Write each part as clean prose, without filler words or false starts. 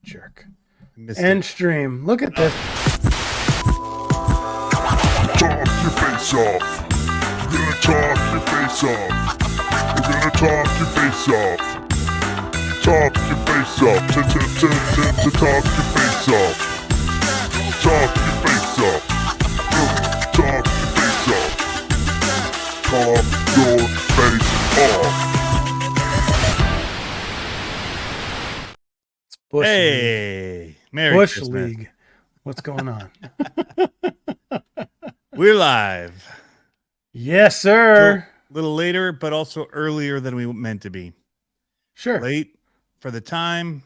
Jerk. Missed End it. stream. Look at this. Talk your face off. We're gonna talk your face off. We're gonna talk your face off. Talk your face off. To talk your face off. Talk your face off. Talk your face off. Talk your face off. It's Bush League. Hey, Merry Bush Christmas. League. What's going on? We're live. Yes, sir. A little later, but also earlier than we meant to be. Sure. Late for the time,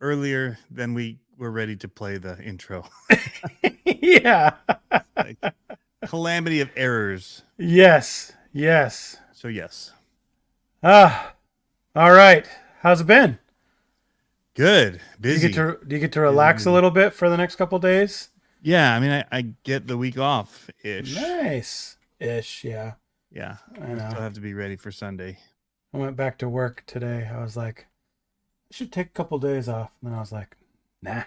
earlier than we were ready to play the intro. Yeah. Like, calamity of errors. Yes. Yes. So yes. All right. How's it been? Good. Busy. Do you get to relax a little bit for the next couple days? Yeah, I mean, I get the week off ish. Nice. Ish, yeah. Yeah, I know. still have to be ready for Sunday. I went back to work today. I was like, I should take a couple days off. And then I was like, nah.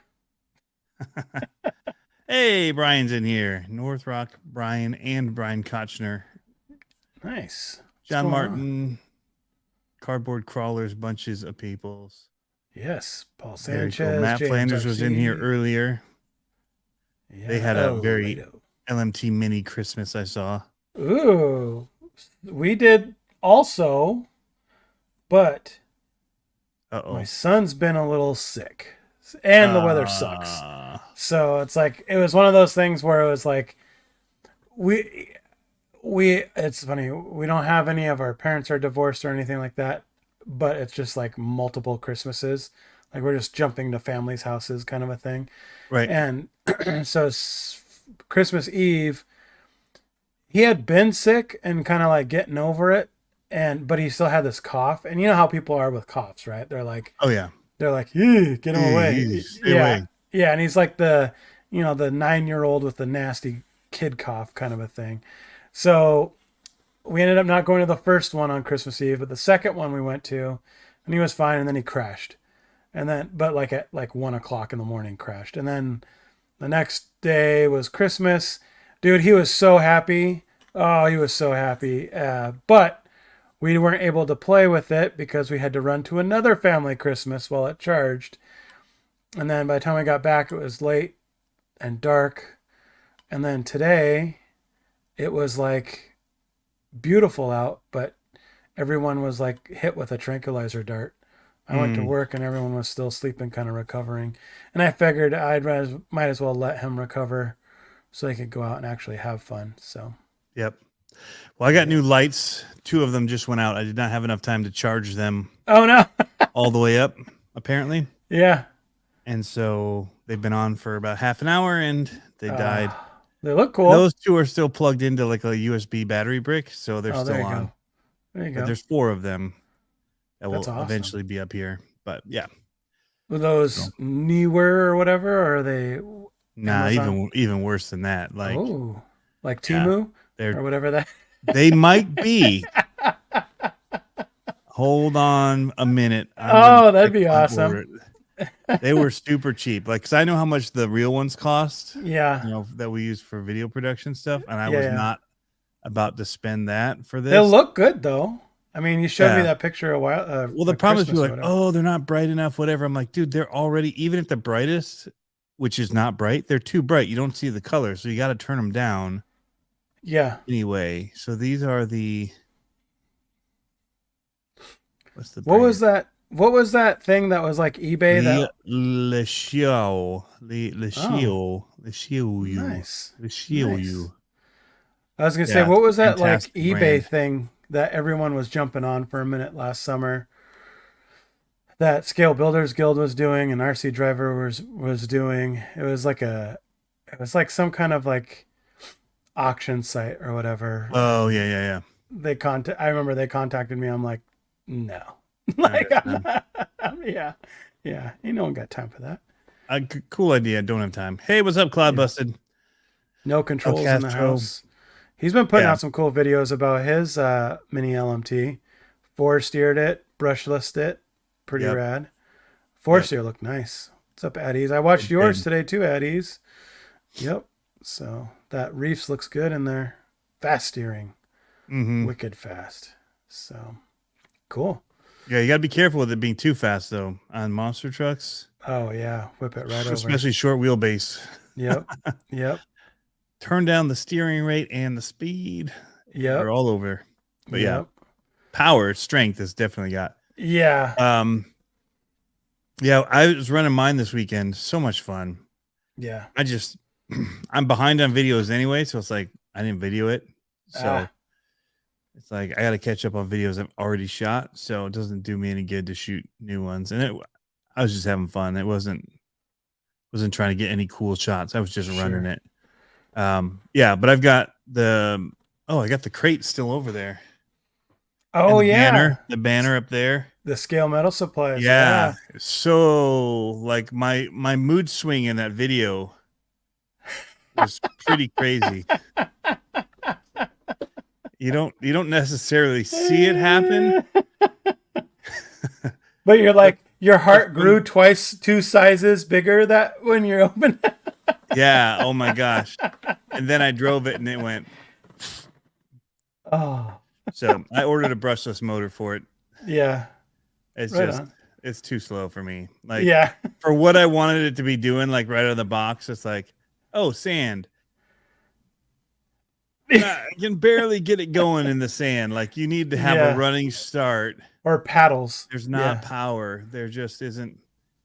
Hey, Brian's in here. North Rock Brian and Brian Kochner. Nice. What's John going Martin. Cardboard Crawlers, bunches of peoples. Yes. Paul Very Sanchez. cool. Matt James Flanders was in here RC. earlier. Yeah. They had a very righto. LMT mini Christmas I saw. Ooh. We did also, but Uh-oh. my son's been a little sick. And the weather sucks. So it's like, it was one of those things where it was like, it's funny, we don't have any of our parents are divorced or anything like that, but it's just like multiple Christmases. Like we're just jumping to families' houses kind of a thing. Right. And so Christmas Eve, he had been sick and kind of like getting over it. But he still had this cough. And you know how people are with coughs, right? They're like, Oh, yeah. get him away. Stay away. Yeah. And he's like the 9-year-old with the nasty kid cough kind of a thing. So we ended up not going to the first one on Christmas Eve, but the second one we went to, and he was fine. And then he crashed. And then, but like at like 1:00 in the morning crashed. And then the next day was Christmas. Dude, he was so happy. Oh, he was so happy. But we weren't able to play with it because we had to run to another family Christmas while it charged. And then by the time I got back, it was late and dark. And then today, it was like beautiful out, but everyone was like hit with a tranquilizer dart. I went to work and everyone was still sleeping, kind of recovering. And I figured might as well let him recover so he could go out and actually have fun. So, Yep. Well, I got new lights. 2 of them just went out. I did not have enough time to charge them oh no. all the way up, apparently. Yeah. And so they've been on for about half an hour and they died. They look cool. Those 2 are still plugged into like a USB battery brick, so they're there still you on. go. There you But go. there's 4 of them that will That's awesome. eventually be up here. But yeah. Were those newer or whatever, or are they? Nah, Amazon? even worse than that. Like like Timu they're or whatever that. they might be. Hold on a minute. That'd be awesome. They were super cheap. Like, cause I know how much the real ones cost. Yeah. You know, that we use for video production stuff, and I was not about to spend that for this. They look good though. I mean, you showed me that picture a while. Well, the problem is, people are like, oh, they're not bright enough, whatever. I'm like, dude, they're already, even at the brightest, which is not bright, they're too bright. You don't see the color, so you got to turn them down. Yeah. Anyway, so these are the. What's the? What was that? What was that thing that was like eBay? Nice. I was gonna say, what was that like eBay brand thing that everyone was jumping on for a minute last summer? That Scale Builders Guild was doing and RC Driver was doing. It was like some kind of like auction site or whatever. Oh yeah. I remember they contacted me. I'm like, no. Like, yeah. Ain't no one got time for that. Cool idea. Don't have time. Hey, what's up, Cloud Busted? No controls in the house. He's been putting out some cool videos about his mini LMT. 4-steered it, brushless it. Pretty rad. Four Yep. seer looked nice. What's up, Addies? I watched It yours did. today too, Addies. Yep. So that Reefs looks good in there. Fast steering. Mm-hmm. Wicked fast. So cool. Yeah, you got to be careful with it being too fast, though, on monster trucks, Oh yeah. Whip it right over. especially short wheelbase. Yep. Yep. Turn down the steering rate and the speed. They're Yep. all over. But yeah, Yep. power, strength has definitely got. Yeah. Yeah, I was running mine this weekend. So much fun. Yeah. I'm behind on videos anyway, so it's like I didn't video it. So it's like I got to catch up on videos I've already shot. So it doesn't do me any good to shoot new ones. And I was just having fun. It wasn't trying to get any cool shots. I was just running it. Yeah, but I've got I got the crate still over there. Oh And yeah. the banner up there. The scale metal supplies. Yeah. So like my mood swing in that video was pretty crazy. You don't necessarily see it happen. But you're like, your heart grew two sizes bigger that when you're open. Yeah. Oh my gosh. And then I drove it and it went. Oh. So I ordered a brushless motor for it. Yeah. It's Right just on. it's too slow for me. Like Yeah. for what I wanted it to be doing, like right out of the box, it's like, oh, sand. I can barely get it going in the sand. Like you need to have a running start. Or paddles. There's not power. There just isn't.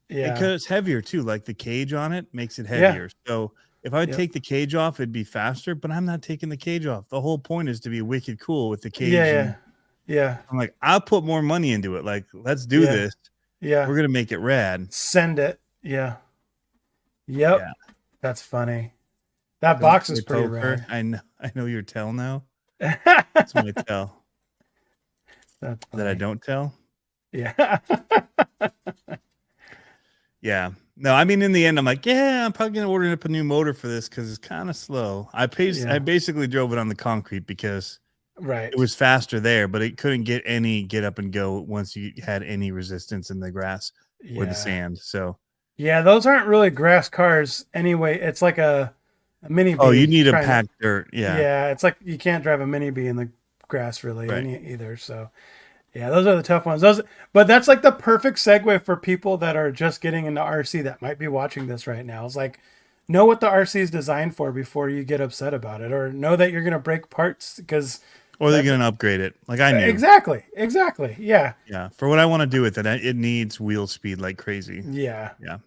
Yeah. Because it's heavier too. Like the cage on it makes it heavier. So if I would Yep. take the cage off, it'd be faster. But I'm not taking the cage off. The whole point is to be wicked cool with the cage. Yeah. Yeah. I'm like, I'll put more money into it. Like, let's do this. Yeah. We're gonna make it rad. Send it. Yeah. Yep. Yeah. That's funny. That box is pretty Poker. rad. I know your tell now. That's my tell. That's That I don't tell. Yeah. Yeah. No, I mean, in the end, I'm like, yeah, I'm probably gonna order up a new motor for this because it's kind of slow. I basically drove it on the concrete because Right. it was faster there, but it couldn't get any get up and go once you had any resistance in the grass or the sand. So yeah, those aren't really grass cars anyway. It's like a mini bee. you need a packed dirt. Yeah. Yeah, it's like you can't drive a mini bee in the grass really Right. either. So yeah, those are the tough ones. But that's like the perfect segue for people that are just getting into RC that might be watching this right now. It's like, know what the RC is designed for before you get upset about it, or know that you're going to break parts because. Or they're going to upgrade it. Like I knew. Exactly. Yeah. Yeah. For what I want to do with it, it needs wheel speed like crazy. Yeah. Yeah.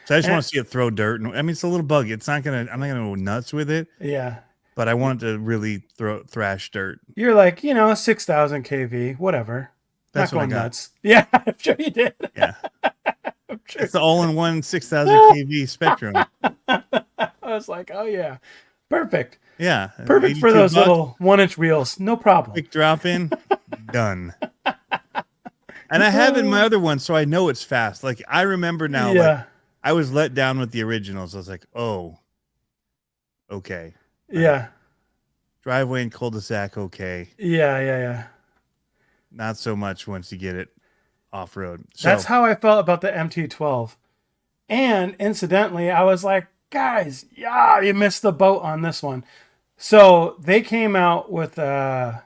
So I just want to see it throw dirt. I mean, it's a little buggy. I'm not going to go nuts with it. Yeah. But I want it to really thrash dirt. You're like, 6,000 kV, whatever. That's not what I going got. nuts. Yeah, I'm sure you did. Yeah. I'm sure. It's the all-in-one 6,000 kV Spectrum. I was like, oh yeah, perfect. Yeah. Perfect for those little 1-inch wheels. No problem. Quick drop in, done. And I have in my other one, so I know it's fast. Like I remember now, like I was let down with the originals. I was like, oh, okay. Yeah. Driveway and cul-de-sac, okay. Yeah. Not so much once you get it off-road. So, that's how I felt about the MT-12. And incidentally, I was like, guys, you missed the boat on this one. So they came out with Element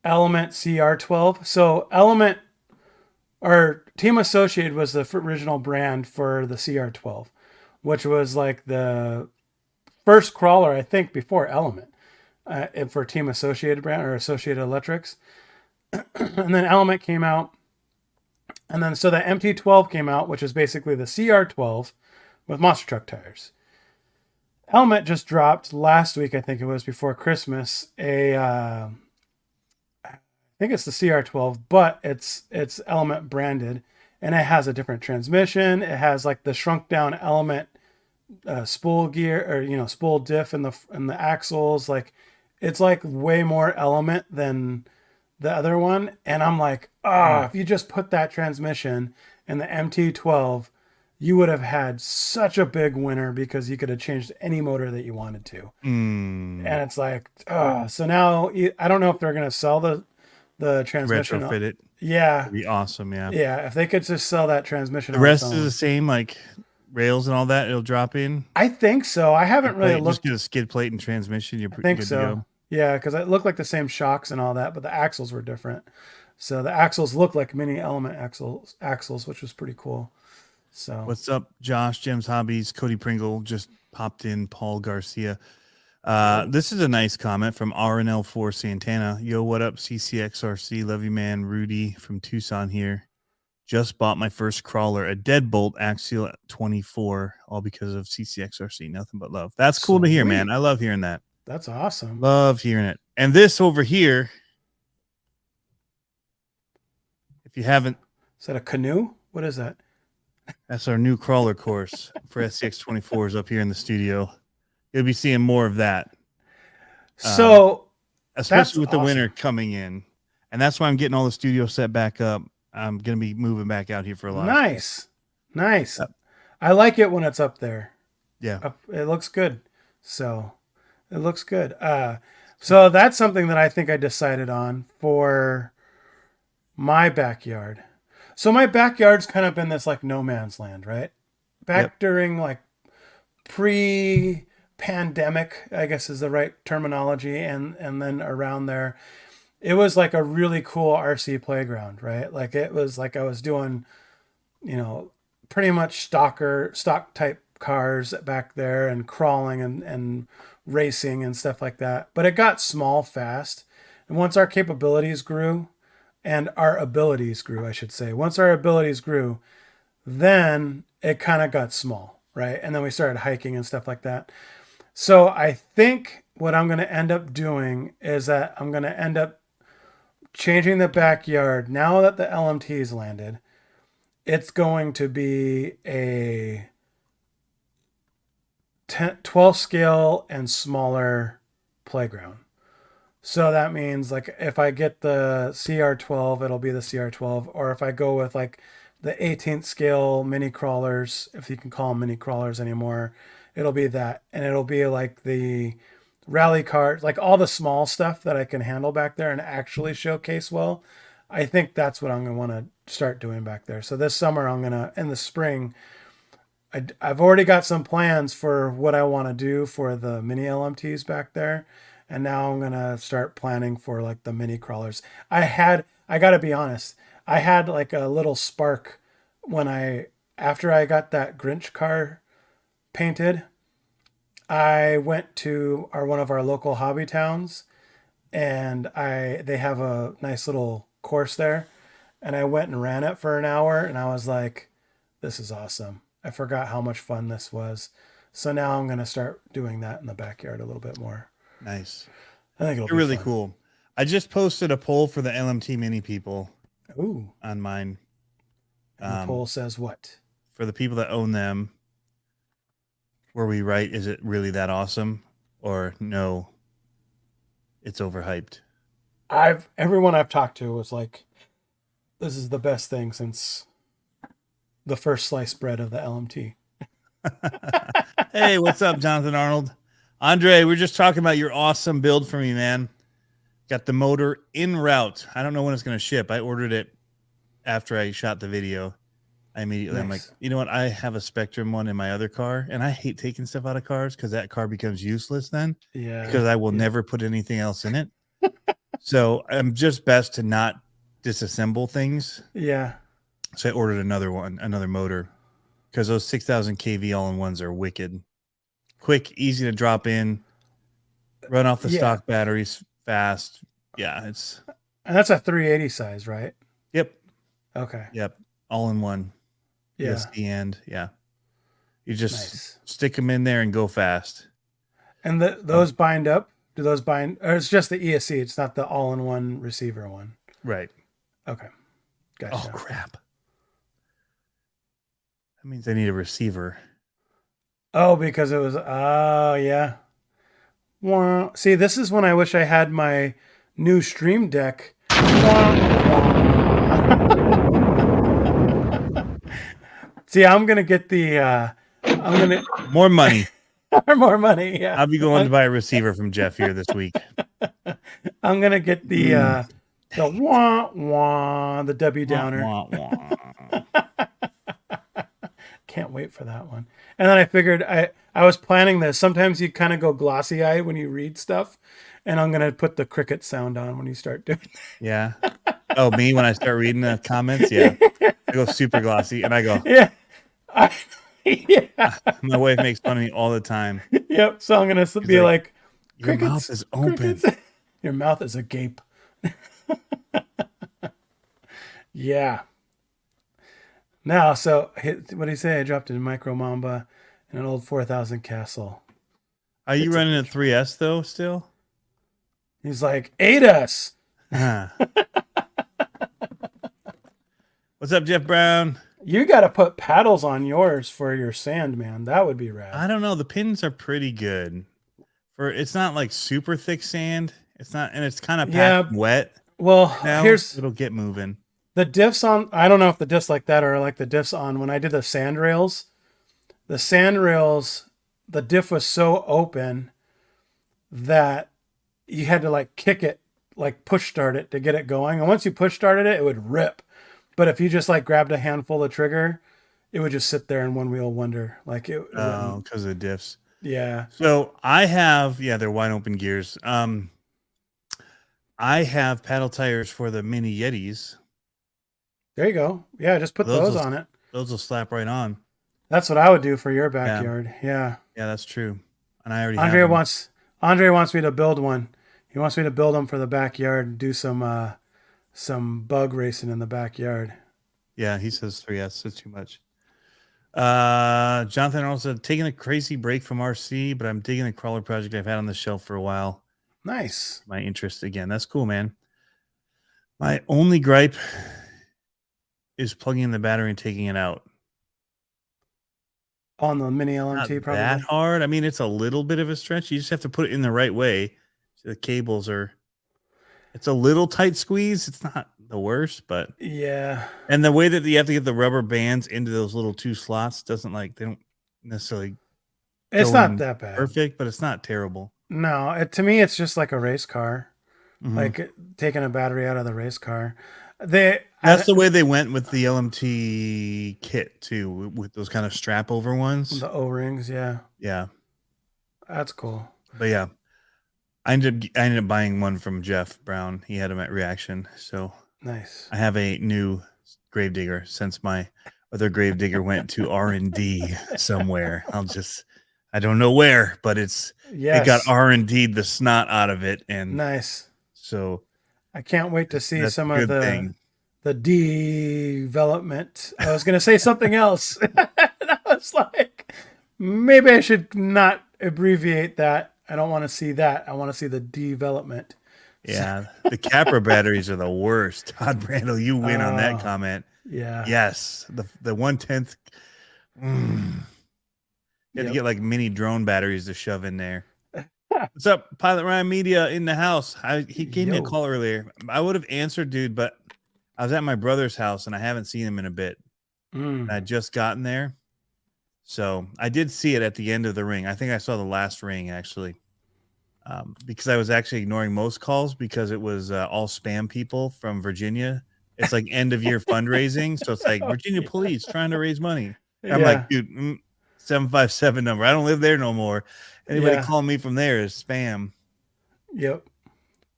CR12. So Element, or Team Associated, was the original brand for the CR12, which was like the first crawler, I think, before Element, for Team Associated brand or Associated Electrics. And then Element came out. And then so the MT-12 came out, which is basically the CR12 with monster truck tires. Element just dropped last week, I think it was before Christmas, I think it's the CR12, but it's Element branded, and it has a different transmission. It has like the shrunk down Element spool gear, or spool diff in the axles. Like it's like way more Element than the other one. And I'm like, if you just put that transmission in the MT-12, you would have had such a big winner because you could have changed any motor that you wanted to. And it's like, so now I don't know if they're going to sell the transmission. retrofit it. Yeah. It'd be awesome. Yeah. Yeah. If they could just sell that transmission The on its rest is own. the same, like rails and all that. It'll drop in. I think so. I haven't really Just looked. get a skid plate and transmission. You're I think good to so. go. Yeah, because it looked like the same shocks and all that, but the axles were different. So the axles look like mini element axles, which was pretty cool. So What's up, Josh? Jim's Hobbies. Cody Pringle just popped in. Paul Garcia. This is a nice comment from RNL4 Santana. Yo, what up, CCXRC? Love you, man. Rudy from Tucson here. Just bought my first crawler, a Deadbolt Axial 24, all because of CCXRC. Nothing but love. That's cool to hear, man. Sweet. I love hearing that. That's awesome. Love hearing it. And this over here, if you haven't, Is that a canoe? What is that? that's our new crawler course for SCX24s up here in the studio. You'll be seeing more of that. So Especially with the awesome. winter coming in. And that's why I'm getting all the studio set back up. I'm going to be moving back out here for a lot. Nice. Yep. I like it when it's up there. Yeah. It looks good. So it looks good. So that's something that I think I decided on for my backyard. So my backyard's kind of been this like no man's land, right? Back during like pre-pandemic, I guess is the right terminology, and then around there, it was like a really cool RC playground, right? Like it was like I was doing, pretty much stock type cars back there and crawling and racing and stuff like that. But it got small fast. And once our capabilities grew and our abilities grew, I should say, once our abilities grew, then it kind of got small, right? And then we started hiking and stuff like that. So I think what I'm going to end up doing is that I'm going to end up changing the backyard. Now that the LMT's landed, it's going to be a 12 scale and smaller playground. So that means like if I get the CR12, it'll be the CR12, or if I go with like the 18th scale mini crawlers, if you can call them mini crawlers anymore, it'll be that. And it'll be like the rally cars, like all the small stuff that I can handle back there and actually showcase well. I think that's what I'm going to want to start doing back there. So this summer, in the spring, I've already got some plans for what I want to do for the mini LMTs back there. And now I'm going to start planning for like the mini crawlers. I got to be honest, I had like a little spark after I got that Grinch car painted. I went to one of our local hobby towns, and they have a nice little course there, and I went and ran it for an hour, and I was like, this is awesome. I forgot how much fun this was. So now I'm going to start doing that in the backyard a little bit more. Nice. I think it'll be really fun. cool. I just posted a poll for the LMT mini people. Ooh. On mine. And the poll says what? For the people that own them, where we write, is it really that awesome? Or no, it's overhyped. Everyone I've talked to was like, this is the best thing since the first sliced bread of the LMT. Hey, what's up, Jonathan Arnold? Andre, we're just talking about your awesome build for me, man. Got the motor en route. I don't know when it's going to ship. I ordered it after I shot the video. I'm like, you know what? I have a Spectrum one in my other car, and I hate taking stuff out of cars because that car becomes useless then. Yeah. Because I will never put anything else in it. So I'm just best to not disassemble things. Yeah. So I ordered another motor, because those 6,000 kV all-in-ones are wicked. Quick, easy to drop in, run off the stock batteries fast. Yeah, and that's a 380 size, right? Yep. Okay. Yep. All in one. Yeah. ESD and you just stick them in there and go fast. And those bind up? Do those bind? Or it's just the ESC? It's not the all-in-one receiver one. Right. Okay. Gotcha. Oh crap. That means I need a receiver. Oh, because it was. Oh yeah. Well, see, this is when I wish I had my new Stream Deck. See, I'm gonna get the. More money. More money. Yeah. I'll be going to buy a receiver from Jeff here this week. I'm gonna get the The wah wah, the Debbie Wah, Downer. wah, wah. Can't wait for that one. And then I figured I was planning this. Sometimes you kind of go glossy eyed when you read stuff, and I'm gonna put the cricket sound on when you start doing. Yeah. Oh, me when I start reading the comments, yeah, I go super glossy, and I go. Yeah, I, yeah, My wife makes fun of me all the time. yep. So I'm gonna She's be like, like, "Your mouth crickets, is open." crickets. Your mouth is agape. Yeah. Now, so what did he say? I dropped a micro mamba and an old 4000 castle. Are you It's a running a picture. 3S though? Still? He's like, ate us. What's up, Jeff Brown? You got to put paddles on yours for your sand, man. That would be rad. I don't know. The pins are pretty good. It's not like super thick sand. It's not, and it's kind of Yeah. packed wet. Well, Now here's it'll get moving. the diffs on. I don't know if the diffs like that are like the diffs on when I did the sand rails. The sand rails, the diff was so open that you had to like kick it, like push start it to get it going. And once you push started it, it would rip. But if you just like grabbed a handful of trigger, it would just sit there in one wheel wonder. Like it Oh, wouldn't. because of the diffs. Yeah. So I have, they're wide open gears. I have paddle tires for the mini Yetis. There you go. Yeah, just put those on it. Those will slap right on. That's what I would do for your backyard. Yeah. Yeah, that's true. And I already Andre have them. Andre wants me to build one. He wants me to build them for the backyard and do some bug racing in the backyard. Yeah, he says 3S. It's too much. Jonathan also taking a crazy break from RC, but I'm digging the crawler project I've had on the shelf for a while. Nice. My interest again. That's cool, man. My only gripe is plugging in the battery and taking it out. On the mini LMT, Not probably. that hard. I mean, it's a little bit of a stretch. You just have to put it in the right way. So the cables are. It's a little tight squeeze. It's not the worst, but yeah. And the way that you have to get the rubber bands into those little two slots they don't necessarily. It's not that bad. Perfect, but it's not terrible. No, to me, it's just like a race car, Mm-hmm. like taking a battery out of the race car. That's the way they went with the LMT kit too, with those kind of strap over ones. The O-rings, yeah. Yeah. That's cool. But yeah, I ended up buying one from Jeff Brown. He had them at Reaction, so nice. I have a new Gravedigger since my other Gravedigger went to R&D somewhere. I don't know where, but it got R&D'd the snot out of it, and nice. So I can't wait to see some of the development. I was going to say something else. I was like, maybe I should not abbreviate that. I don't want to see that. I want to see the development. Yeah, the Capra batteries are the worst. Todd Brandel, you win on that comment. Yeah. Yes, the 1/10. You had to get like mini drone batteries to shove in there. What's up, Pilot Ryan Media in the house? He gave me a call earlier. I would have answered, dude, but I was at my brother's house and I haven't seen him in a bit. And I just gotten there. So I did see it at the end of the ring. I think I saw the last ring actually. Because I was actually ignoring most calls because it was all spam people from Virginia. It's like end of year fundraising. So it's like Virginia police trying to raise money. I'm like, dude, 757 number. I don't live there no more. Anybody calling me from there is spam. Yep.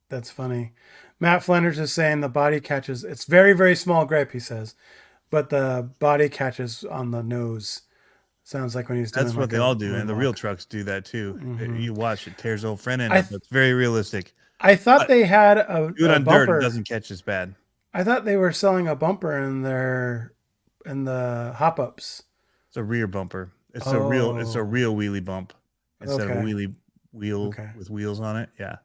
That's funny. Matt Flanders is saying the body catches. It's very, very small gripe, he says. But the body catches on the nose. Sounds like when he's doing That's what they all do. And the real trucks do that too. Mm-hmm. You watch it tears old front end up. It's very realistic. I thought they had a do it on bumper. Dirt, it doesn't catch as bad. I thought they were selling a bumper in the hop ups. It's a rear bumper. It's a real wheelie bump instead of a wheelie wheel with wheels on it. Yeah.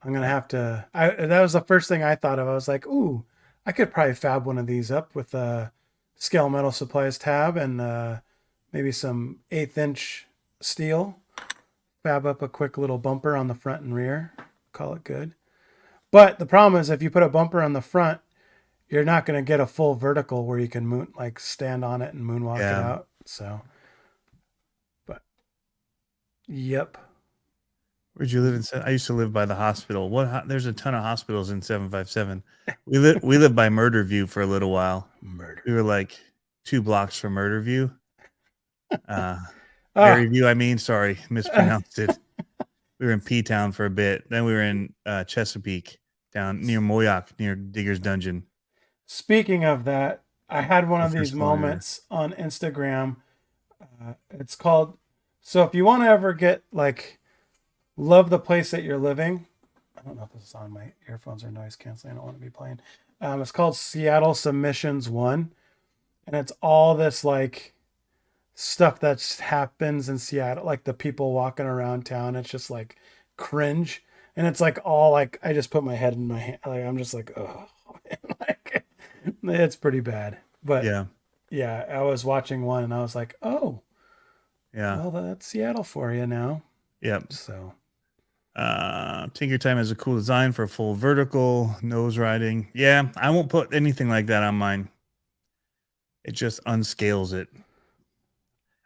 I'm gonna have to. That was the first thing I thought of. I was like, ooh, I could probably fab one of these up with a Scale Metal Supplies tab and maybe some 1/8 inch steel. Fab up a quick little bumper on the front and rear. Call it good. But the problem is if you put a bumper on the front, you're not going to get a full vertical where you can stand on it and moonwalk it out. So, but yep. Where'd you live in? I used to live by the hospital. There's a ton of hospitals in 757. We lived by Murder View for a little while. Murder. We were like 2 blocks from Murder View. Ah, Mary View, I mean, sorry, mispronounced it. We were in P Town for a bit. Then we were in Chesapeake, down near Moyock, near Digger's Dungeon. speaking of that, I had one The of these first one, yeah. moments on Instagram. It's called. So if you want to ever get like, love the place that you're living. I don't know if this is on. My earphones are noise canceling. I don't want to be playing. It's called Seattle Submissions 1. And it's all this like stuff that happens in Seattle, like the people walking around town. It's just like cringe. And it's like all like, I just put my head in my hand. Like, I'm just like, oh, like, it's pretty bad. But yeah, I was watching one and I was like, oh, yeah. well, that's Seattle for you now. Yep. So Tinker Time has a cool design for full vertical nose riding. Yeah, I won't put anything like that on mine. It just unscales it.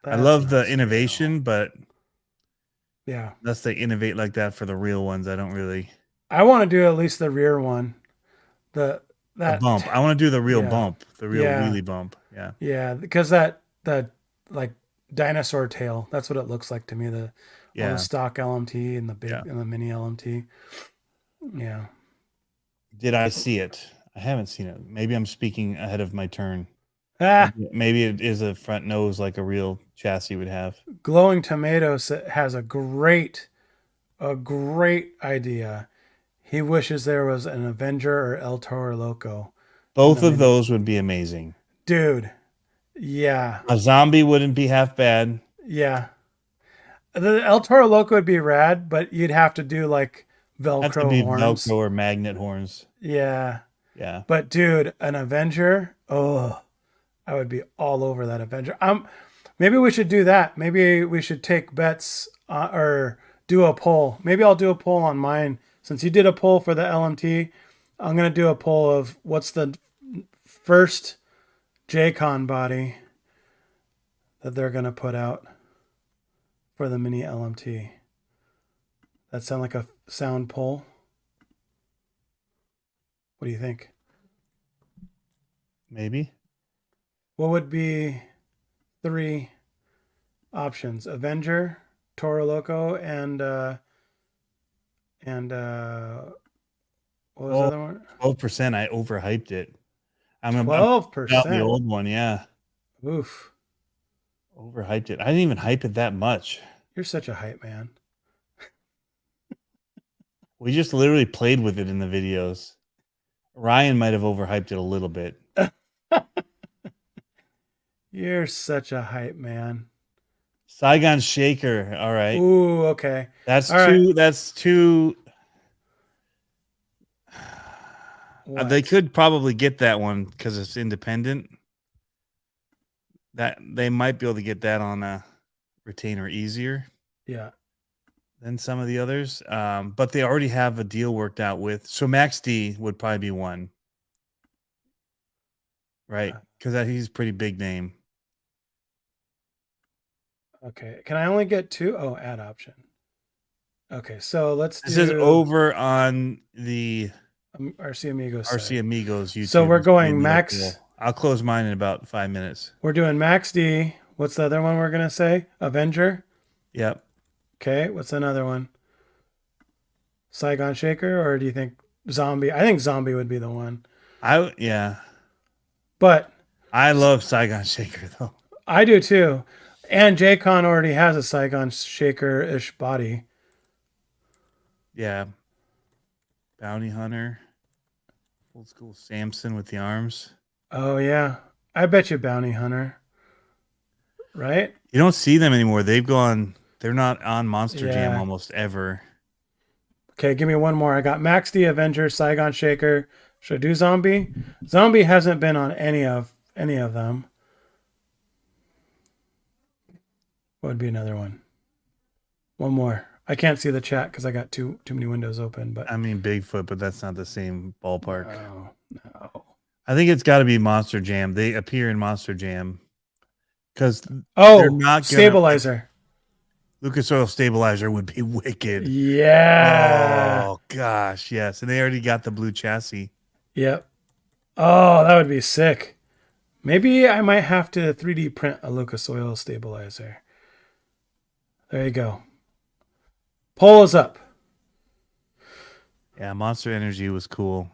I love the innovation, but yeah, unless they innovate like that for the real ones, I don't really. I want to do at least the rear one. That bump. I want to do the real bump, the real Yeah. wheelie bump. Yeah. Yeah, because that like dinosaur tail, that's what it looks like to me. All the stock LMT and the big and the mini LMT. Yeah. Did I see it? I haven't seen it. Maybe I'm speaking ahead of my turn. Ah, Maybe it is a front nose like a real chassis would have. Glowing Tomatoes has a great idea. He wishes there was an Avenger or El Toro Loco. Both of those would be amazing. Dude. Yeah. A zombie wouldn't be half bad. Yeah. The El Toro Loco would be rad, but you'd have to do like Velcro horns. Velcro or magnet horns. Yeah. Yeah. But dude, an Avenger, oh, I would be all over that Avenger. Maybe we should do that. Maybe we should take bets or do a poll. Maybe I'll do a poll on mine. Since you did a poll for the LMT, I'm going to do a poll of what's the first J-Con body that they're going to put out for the mini LMT. That sound like a sound poll? What do you think? Maybe. What would be 3 options? Avenger, Toro Loco, and what was the other one? 12%. I overhyped it. I'm 12%. The old one, yeah. Oof. Overhyped it. I didn't even hype it that much. You're such a hype man. We just literally played with it in the videos. Ryan might have overhyped it a little bit. You're such a hype man. Saigon Shaker. All right. Ooh, okay. That's all two. Right. That's two. They could probably get that one because it's independent. That they might be able to get that on a retainer easier. Yeah. Than some of the others. But they already have a deal worked out with. So Max D would probably be one. Right. Because he's a pretty big name. Okay. Can I only get 2? Oh, add option. Okay. So let's do. This is over on the RC Amigos. RC Amigos YouTube. So we're going Max. Cool. I'll close mine in about 5 minutes. We're doing Max D. What's the other one we're going to say? Avenger? Yep. Okay. What's another one? Saigon Shaker? Or do you think Zombie? I think Zombie would be the one. Yeah. But I love Saigon Shaker, though. I do, too. And J-Con already has a Saigon Shaker-ish body. Yeah. Bounty Hunter. Old school Samson with the arms. Oh, yeah. I bet you Bounty Hunter. Right? You don't see them anymore. They're not on Monster Jam almost ever. Okay, give me one more. I got Max D, Avenger, Saigon Shaker. Should I do Zombie? Zombie hasn't been on any of them. What would be another one? One more. I can't see the chat because I got too many windows open. But I mean Bigfoot, but that's not the same ballpark. No. I think it's got to be Monster Jam. They appear in Monster Jam because they're not Stabilizer. Lucas Oil Stabilizer would be wicked. Yeah. Oh gosh, yes. And they already got the blue chassis. Yep. Oh, that would be sick. Maybe I might have to 3D print a Lucas Oil Stabilizer. There you go. Poll is up. Yeah, Monster Energy was cool.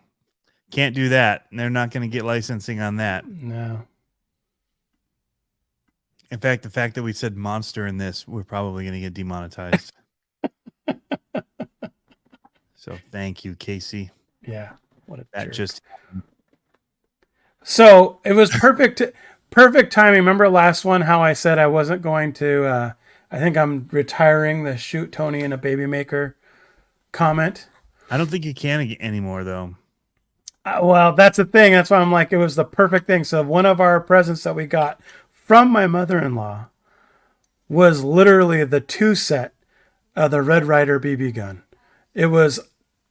Can't do that. They're not going to get licensing on that. No. In fact, the fact that we said monster in this, we're probably going to get demonetized. So thank you, Casey. Yeah. What a That jerk. just So it was perfect timing. Remember last one how I said I wasn't going to I think I'm retiring the shoot Tony in a baby maker comment. I don't think you can anymore though. Well, that's the thing. That's why I'm like, it was the perfect thing. So one of our presents that we got from my mother-in-law was literally the 2 set of the Red Ryder BB gun. It was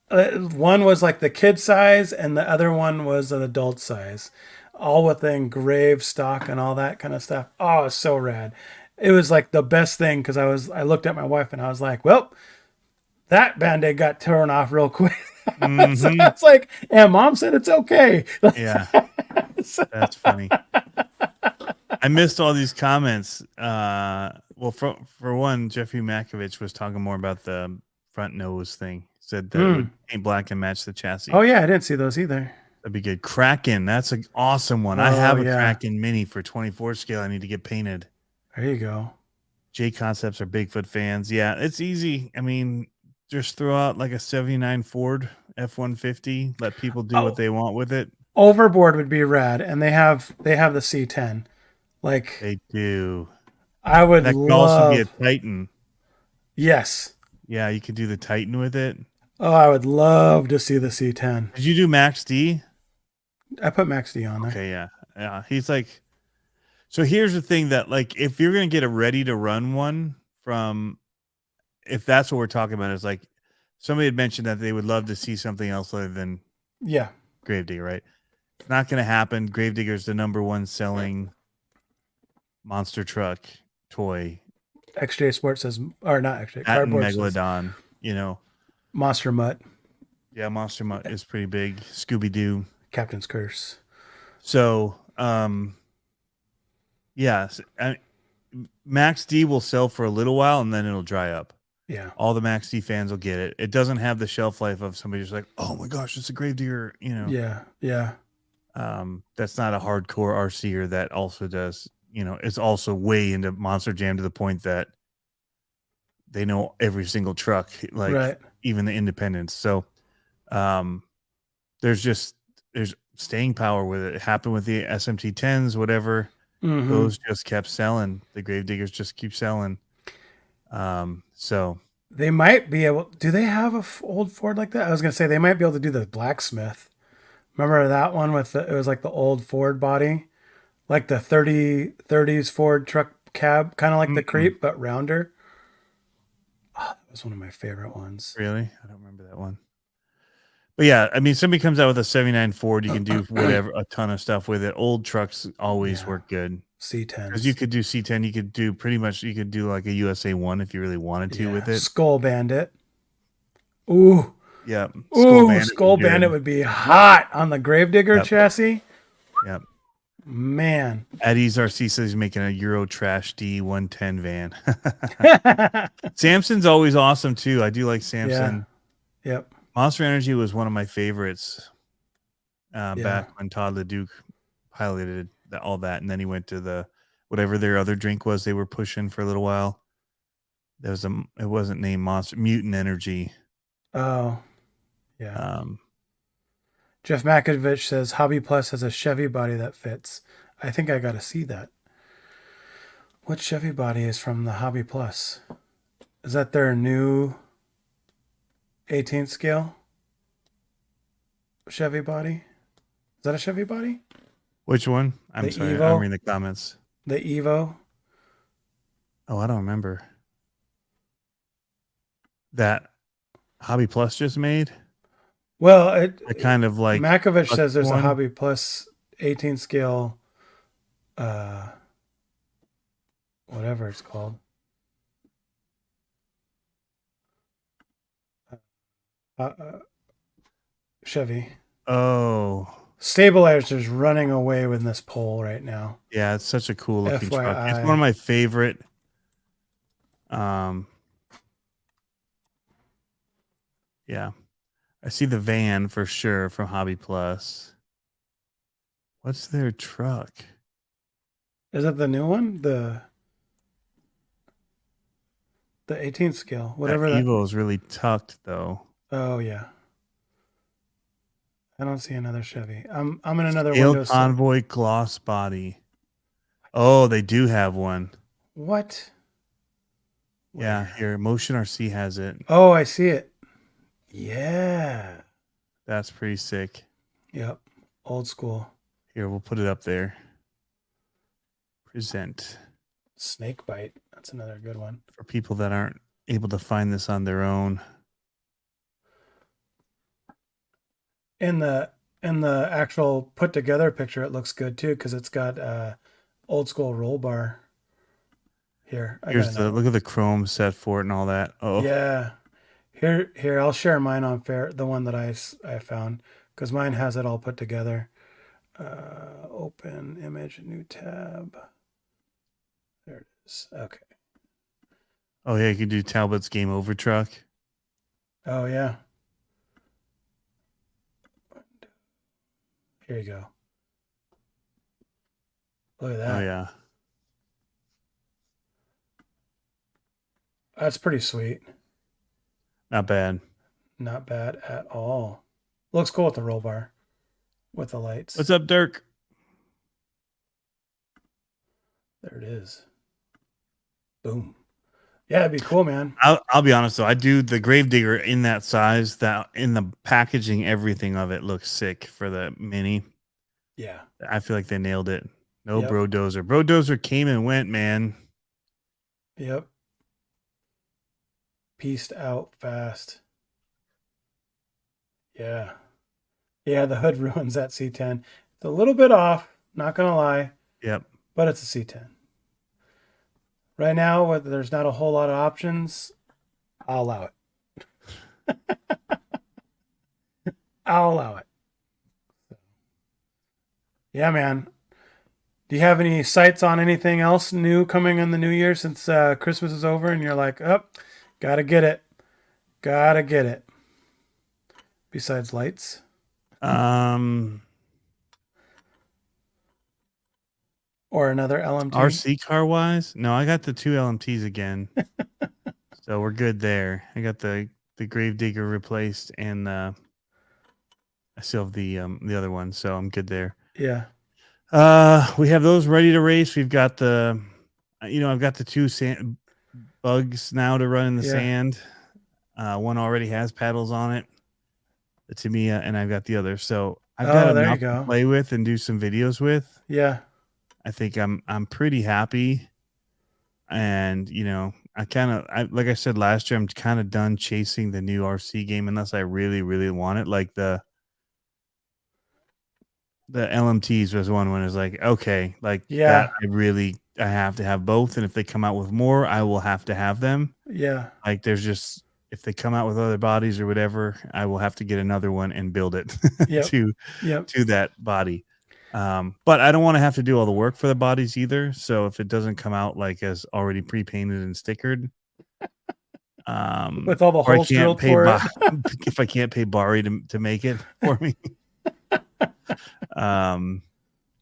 one was like the kid size and the other one was an adult size, all with the engraved stock and all that kind of stuff. Oh, it was so rad. It was like the best thing because I looked at my wife and I was like, well, that Band-Aid got torn off real quick. Mm-hmm. So I was like, and Mom said it's okay. Yeah, that's funny. I missed all these comments. Well, for one, Jeffrey Makovich was talking more about the front nose thing. Said that it would paint black and match the chassis. Oh yeah, I didn't see those either. That'd be good. Kraken, that's an awesome one. I have a Kraken Mini for 24 scale. I need to get painted. There you go. J Concepts are Bigfoot fans. Yeah, it's easy. I mean, just throw out like a 79 Ford F-150. Let people do what they want with it. Overboard would be rad, and they have the C10. Like They do. I would That could love. also be a Titan. Yes. Yeah, you could do the Titan with it. Oh, I would love to see the C10. Did you do Max D? I put Max D on there. Okay, yeah. He's like, so here's the thing that like, if you're going to get a ready to run one from, if that's what we're talking about, is like somebody had mentioned that they would love to see something else other than Gravedigger, right? It's not going to happen. Gravedigger's the #1 selling monster truck toy. XJ Sports says, or not XJ, That and Cardboard says Megalodon, Monster Mutt, Yeah, Monster Mutt is pretty big. Scooby-Doo. Captain's Curse. So, yes, Max D will sell for a little while and then it'll dry up. Yeah. All the Max D fans will get it. It doesn't have the shelf life of somebody just like, oh my gosh, it's a Gravedigger, Yeah. Yeah. That's not a hardcore RCer that also does, it's also way into Monster Jam to the point that they know every single truck, like even the independents. So there's staying power with it. It happened with the SMT 10s, whatever. Mm-hmm. Those just kept selling. The Gravediggers just keep selling. So they might be able. Do they have a old Ford like that? I was gonna say they might be able to do the blacksmith. Remember that one with it was like the old Ford body, like the 30s Ford truck cab, kind of like the Creep but rounder. Oh, that was one of my favorite ones. Really, I don't remember that one. But yeah, I mean, somebody comes out with a 79 Ford, you can do whatever, a ton of stuff with it. Old trucks always work good. C10. Because you could do C10, you could do like a USA 1 if you really wanted to with it. Skull Bandit. Ooh. Yeah. Skull Bandit would be hot on the Gravedigger chassis. Yep. Man. Eddie's RC says he's making a Euro Trash D110 van. Samson's always awesome too. I do like Samson. Yeah. Yep. Monster Energy was one of my favorites back when Todd LeDuc piloted all that, and then he went to the whatever their other drink was they were pushing for a little while. It wasn't named Monster, Mutant Energy. Oh, yeah. Jeff Makovich says Hobby Plus has a Chevy body that fits. I think I got to see that. What Chevy body is from the Hobby Plus? Is that their new 18th scale Chevy body? Is that a Chevy body? Which one? I'm sorry. Evo? I'm reading the comments. The Evo? Oh, I don't remember. That Hobby Plus just made? Well, it kind of like Makovich says there's a Hobby Plus 18 scale whatever it's called. Chevy. Oh, Stabilizer's running away with this pole right now. yeah, it's such a cool looking truck. It's FYI. one of my favorite. Yeah, I see the van for sure from Hobby Plus. What's their truck? Is it the new one? The 18th scale, That whatever that. Evo is really tucked though. Oh yeah. I don't see another Chevy. I'm in another Scaled window. Convoy gloss body. Oh, they do have one. What? Yeah, Where? here Motion RC has it. Oh, I see it. Yeah. That's pretty sick. Yep. Old school. Here, we'll put it up there. Present Snake bite. That's another good one. for people that aren't able to find this on their own. In the actual put together picture, it looks good too because it's got old school roll bar. Here, Here's the look at the chrome set for it and all that. Oh yeah. Here, I'll share mine on the one that I found because mine has it all put together. Open image, new tab. There it is. Okay. oh yeah, you can do Talbot's Game Over truck. Oh yeah. Here you go. Look at that. Oh yeah, That's pretty sweet. not bad. Not bad at all. Looks cool with the roll bar, with the lights. What's up, Dirk? There it is. Boom. Yeah, it'd be cool, man. I'll be honest though, I do the Gravedigger in that size. That in the packaging, everything of it looks sick for the mini. Yeah. I feel like they nailed it. No Yep. Brodozer. Brodozer came and went, man. Yep. Pieced out fast. Yeah. Yeah, the hood ruins that C10. It's a little bit off, not gonna lie, Yep. but it's a C10. Right now, there's not a whole lot of options. I'll allow it. I'll allow it. Yeah, man. Do you have any sights on anything else new coming in the new year since Christmas is over and you're like, oh, gotta get it. Gotta get it. Besides lights? Or another LMT? RC car wise? No, I got the 2 LMTs again. So we're good there. I got the Gravedigger replaced and I still have the other one, so I'm good there. Yeah. We have those ready to race. We've got the I've got the 2 sand bugs now to run in the sand. One already has paddles on it. The Tamiya, and I've got the other. So I've got enough to play with and do some videos with. Yeah. I think I'm pretty happy. And I like I said last year, I'm kind of done chasing the new RC game unless I really, really want it. Like the LMTs was one when it's like, okay, like that I have to have both. And if they come out with more, I will have to have them. Yeah. Like there's just, if they come out with other bodies or whatever, I will have to get another one and build it to that body. But I don't want to have to do all the work for the bodies either. So if it doesn't come out like as already pre-painted and stickered, with all the holes drilled for it, if I can't pay Bari to make it for me,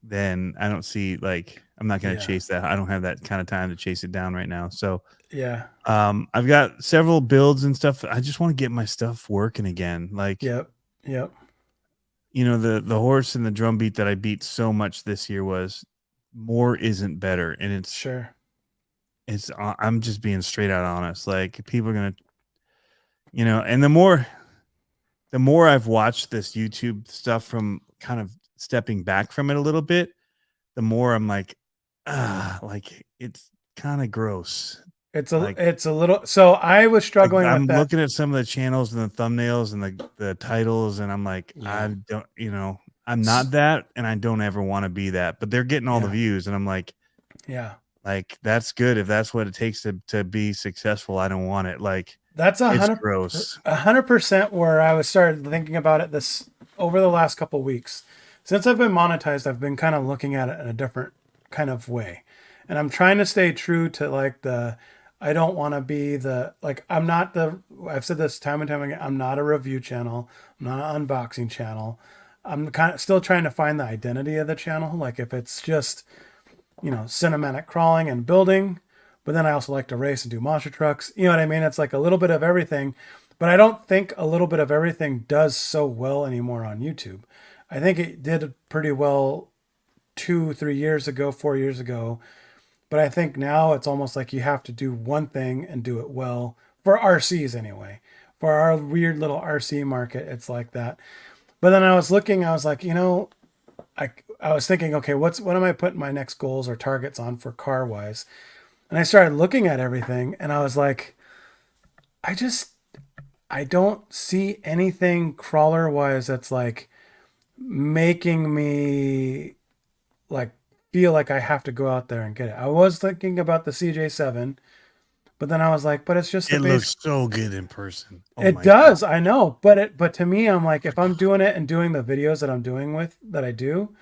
then I don't see, like, I'm not going to chase that. I don't have that kind of time to chase it down right now. So yeah, I've got several builds and stuff. I just want to get my stuff working again. Like, yep. The horse and the drum beat that I beat so much this year was more isn't better. And it's I'm just being straight out honest. Like, people are going to, and the more I've watched this YouTube stuff from kind of stepping back from it a little bit, the more I'm like, like it's kind of gross. It's a little. So I was struggling I'm with that. looking at some of the channels and the thumbnails and the titles, and I'm like, I don't, I'm not that, and I don't ever want to be that. But they're getting all the views, and I'm like, yeah. Like, that's good if that's what it takes to be successful. I don't want it. Like, That's it's gross. 100% where I was started thinking about it this over the last couple weeks. Since I've been monetized, I've been kind of looking at it in a different kind of way. And I'm trying to stay true to like I don't want to be I'm not I've said this time and time again, I'm not a review channel. I'm not an unboxing channel. I'm kind of still trying to find the identity of the channel. Like if it's just, cinematic crawling and building, but then I also like to race and do monster trucks. You know what I mean? It's like a little bit of everything, but I don't think a little bit of everything does so well anymore on YouTube. I think it did pretty well 2, 3 years ago, 4 years ago, but I think now it's almost like you have to do one thing and do it well for RCs anyway. For our weird little RC market, it's like that. But then I was looking, I was like, I was thinking, okay, what am I putting my next goals or targets on for car wise? And I started looking at everything and I was like, I just I don't see anything crawler wise that's like making me like feel like I have to go out there and get it. I was thinking about the CJ7, but then I was like, but it's just the It base. looks so good in person. Oh It my does, I know, but to me, I'm like, if I'm doing it and doing the videos that I'm doing with that I do,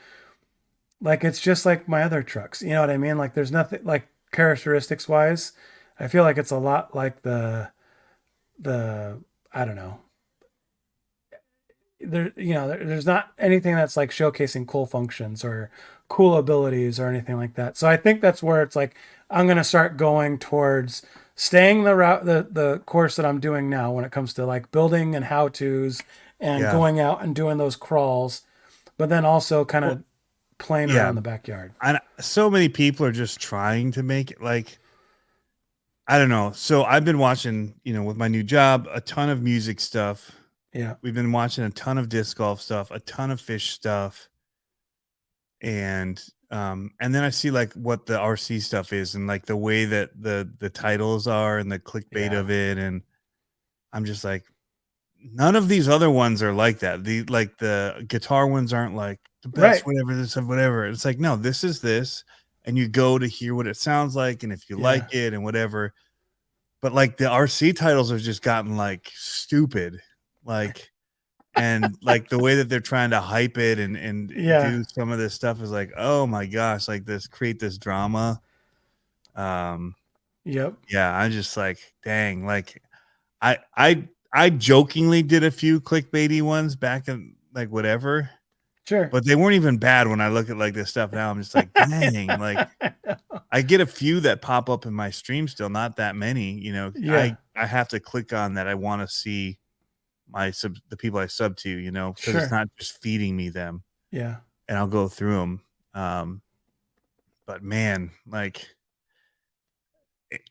like it's just like my other trucks. You know what I mean? Like there's nothing like characteristics wise. I feel like it's a lot like the I don't know. There's not anything that's like showcasing cool functions or cool abilities or anything like that. So I think that's where it's like I'm gonna start going towards staying the route the course that I'm doing now when it comes to like building and how to's and Yeah. going out and doing those crawls, but then also kind of Well, playing yeah. around the backyard. So many people are just trying to make it like, I don't know. So I've been watching, with my new job, a ton of music stuff. Yeah. We've been watching a ton of disc golf stuff, a ton of fish stuff. And then I see like what the RC stuff is and like the way that the titles are and the clickbait Yeah. of it. And I'm just like, none of these other ones are like that. The guitar ones aren't like the best, Right. whatever, this and whatever. It's like, no, this is this. And you go to hear what it sounds like and if you like it and whatever. But like the RC titles have just gotten like stupid. Like, and like the way that they're trying to hype it and Yeah. do some of this stuff is like, oh my gosh, like create this drama. Yep. Yeah, I'm just like, dang, like I jokingly did a few clickbaity ones back in like whatever, Sure. but they weren't even bad when I look at like this stuff now. I'm just like, dang, like I get a few that pop up in my stream still, not that many, Yeah. I have to click on that. I want to see the people I sub to, because it's Sure. not just feeding me them, Yeah. and I'll go through them. But man, like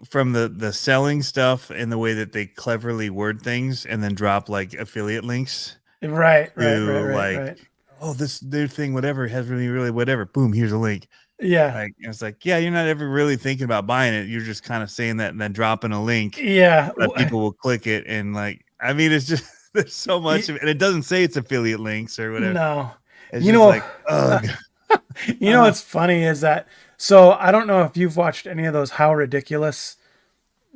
from the selling stuff and the way that they cleverly word things and then drop like affiliate links Right. like, oh, this their thing, whatever, has really whatever. Boom, here's a link. Yeah. Like, it's like, yeah, you're not ever really thinking about buying it. You're just kind of saying that and then dropping a link Yeah. that people will click it. And like, I mean, it's just there's so much of it, and it doesn't say it's affiliate links or whatever. No. It's You just know, like, ugh. what's funny is that, so I don't know if you've watched any of those How Ridiculous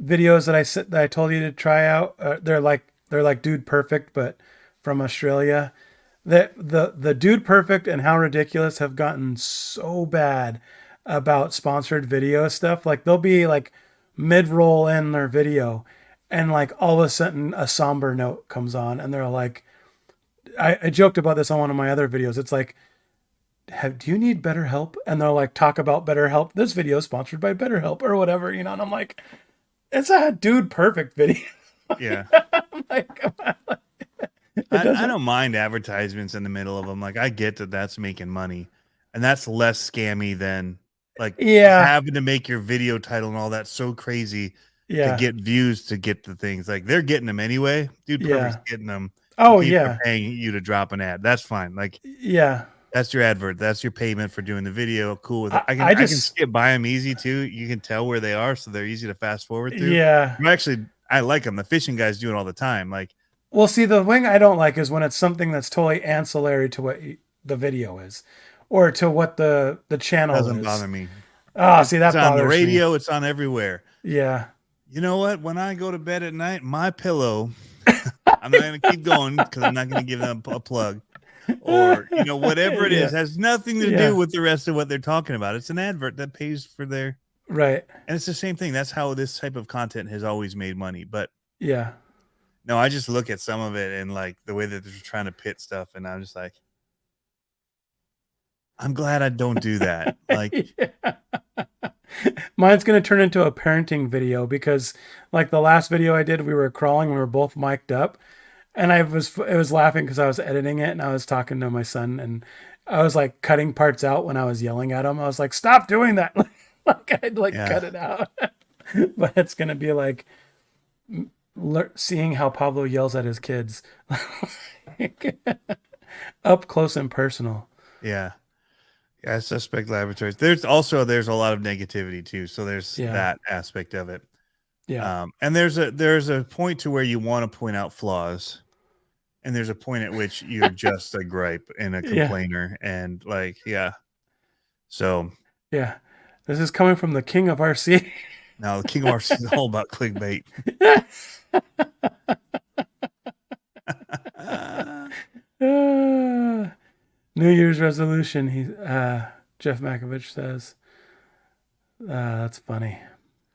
videos that I told you to try out. They're like Dude Perfect, but from Australia. The Dude Perfect and How Ridiculous have gotten so bad about sponsored video stuff. Like they'll be like mid-roll in their video and like all of a sudden a somber note comes on and they're like, I joked about this on one of my other videos. It's like, do you need better help? And they'll like talk about BetterHelp. This video is sponsored by BetterHelp or whatever, and I'm like, it's a Dude Perfect video. Yeah. I'm like, I don't mind advertisements in the middle of them. Like, I get that that's making money, and that's less scammy than like having to make your video title and all that so crazy to get views to get the things. Like, they're getting them anyway. Dude Perfect's getting them. Oh, People yeah. are paying you to drop an ad. That's fine. Like, Yeah. that's your advert. That's your payment for doing the video. Cool with it. I can skip by them easy too. You can tell where they are, so they're easy to fast forward through. Yeah. Actually, I like them. The fishing guys do it all the time. Like, well, see, the thing I don't like is when it's something that's totally ancillary to what the video is, or to what the channel doesn't is. bother me. Oh, see, It's that on the bothers me. radio. It's on everywhere. Yeah. You know what? When I go to bed at night, my pillow, I'm not going to keep going because I'm not going to give them a plug. Or, you know, whatever it is, has nothing to do with the rest of what they're talking about. It's an advert that pays for their... Right. And it's the same thing. That's how this type of content has always made money. But Yeah. no, I just look at some of it and like the way that they're trying to pit stuff. And I'm just like, I'm glad I don't do that. Like, Yeah. Mine's going to turn into a parenting video because like the last video I did, we were crawling, we were both mic'd up, and it was laughing because I was editing it and I was talking to my son and I was like cutting parts out when I was yelling at him. I was like, stop doing that. Like I'd like cut it out. But it's going to be like seeing how Pablo yells at his kids up close and personal. yeah. Yeah, Suspect Laboratories. There's a lot of negativity too. So there's that aspect of it. Yeah. And there's a point to where you want to point out flaws, and there's a point at which you're just a gripe and a complainer, and like, So yeah, this is coming from the king of RC. Now the king of RC is all about clickbait. New Year's resolution. Jeff Makovich says. That's funny.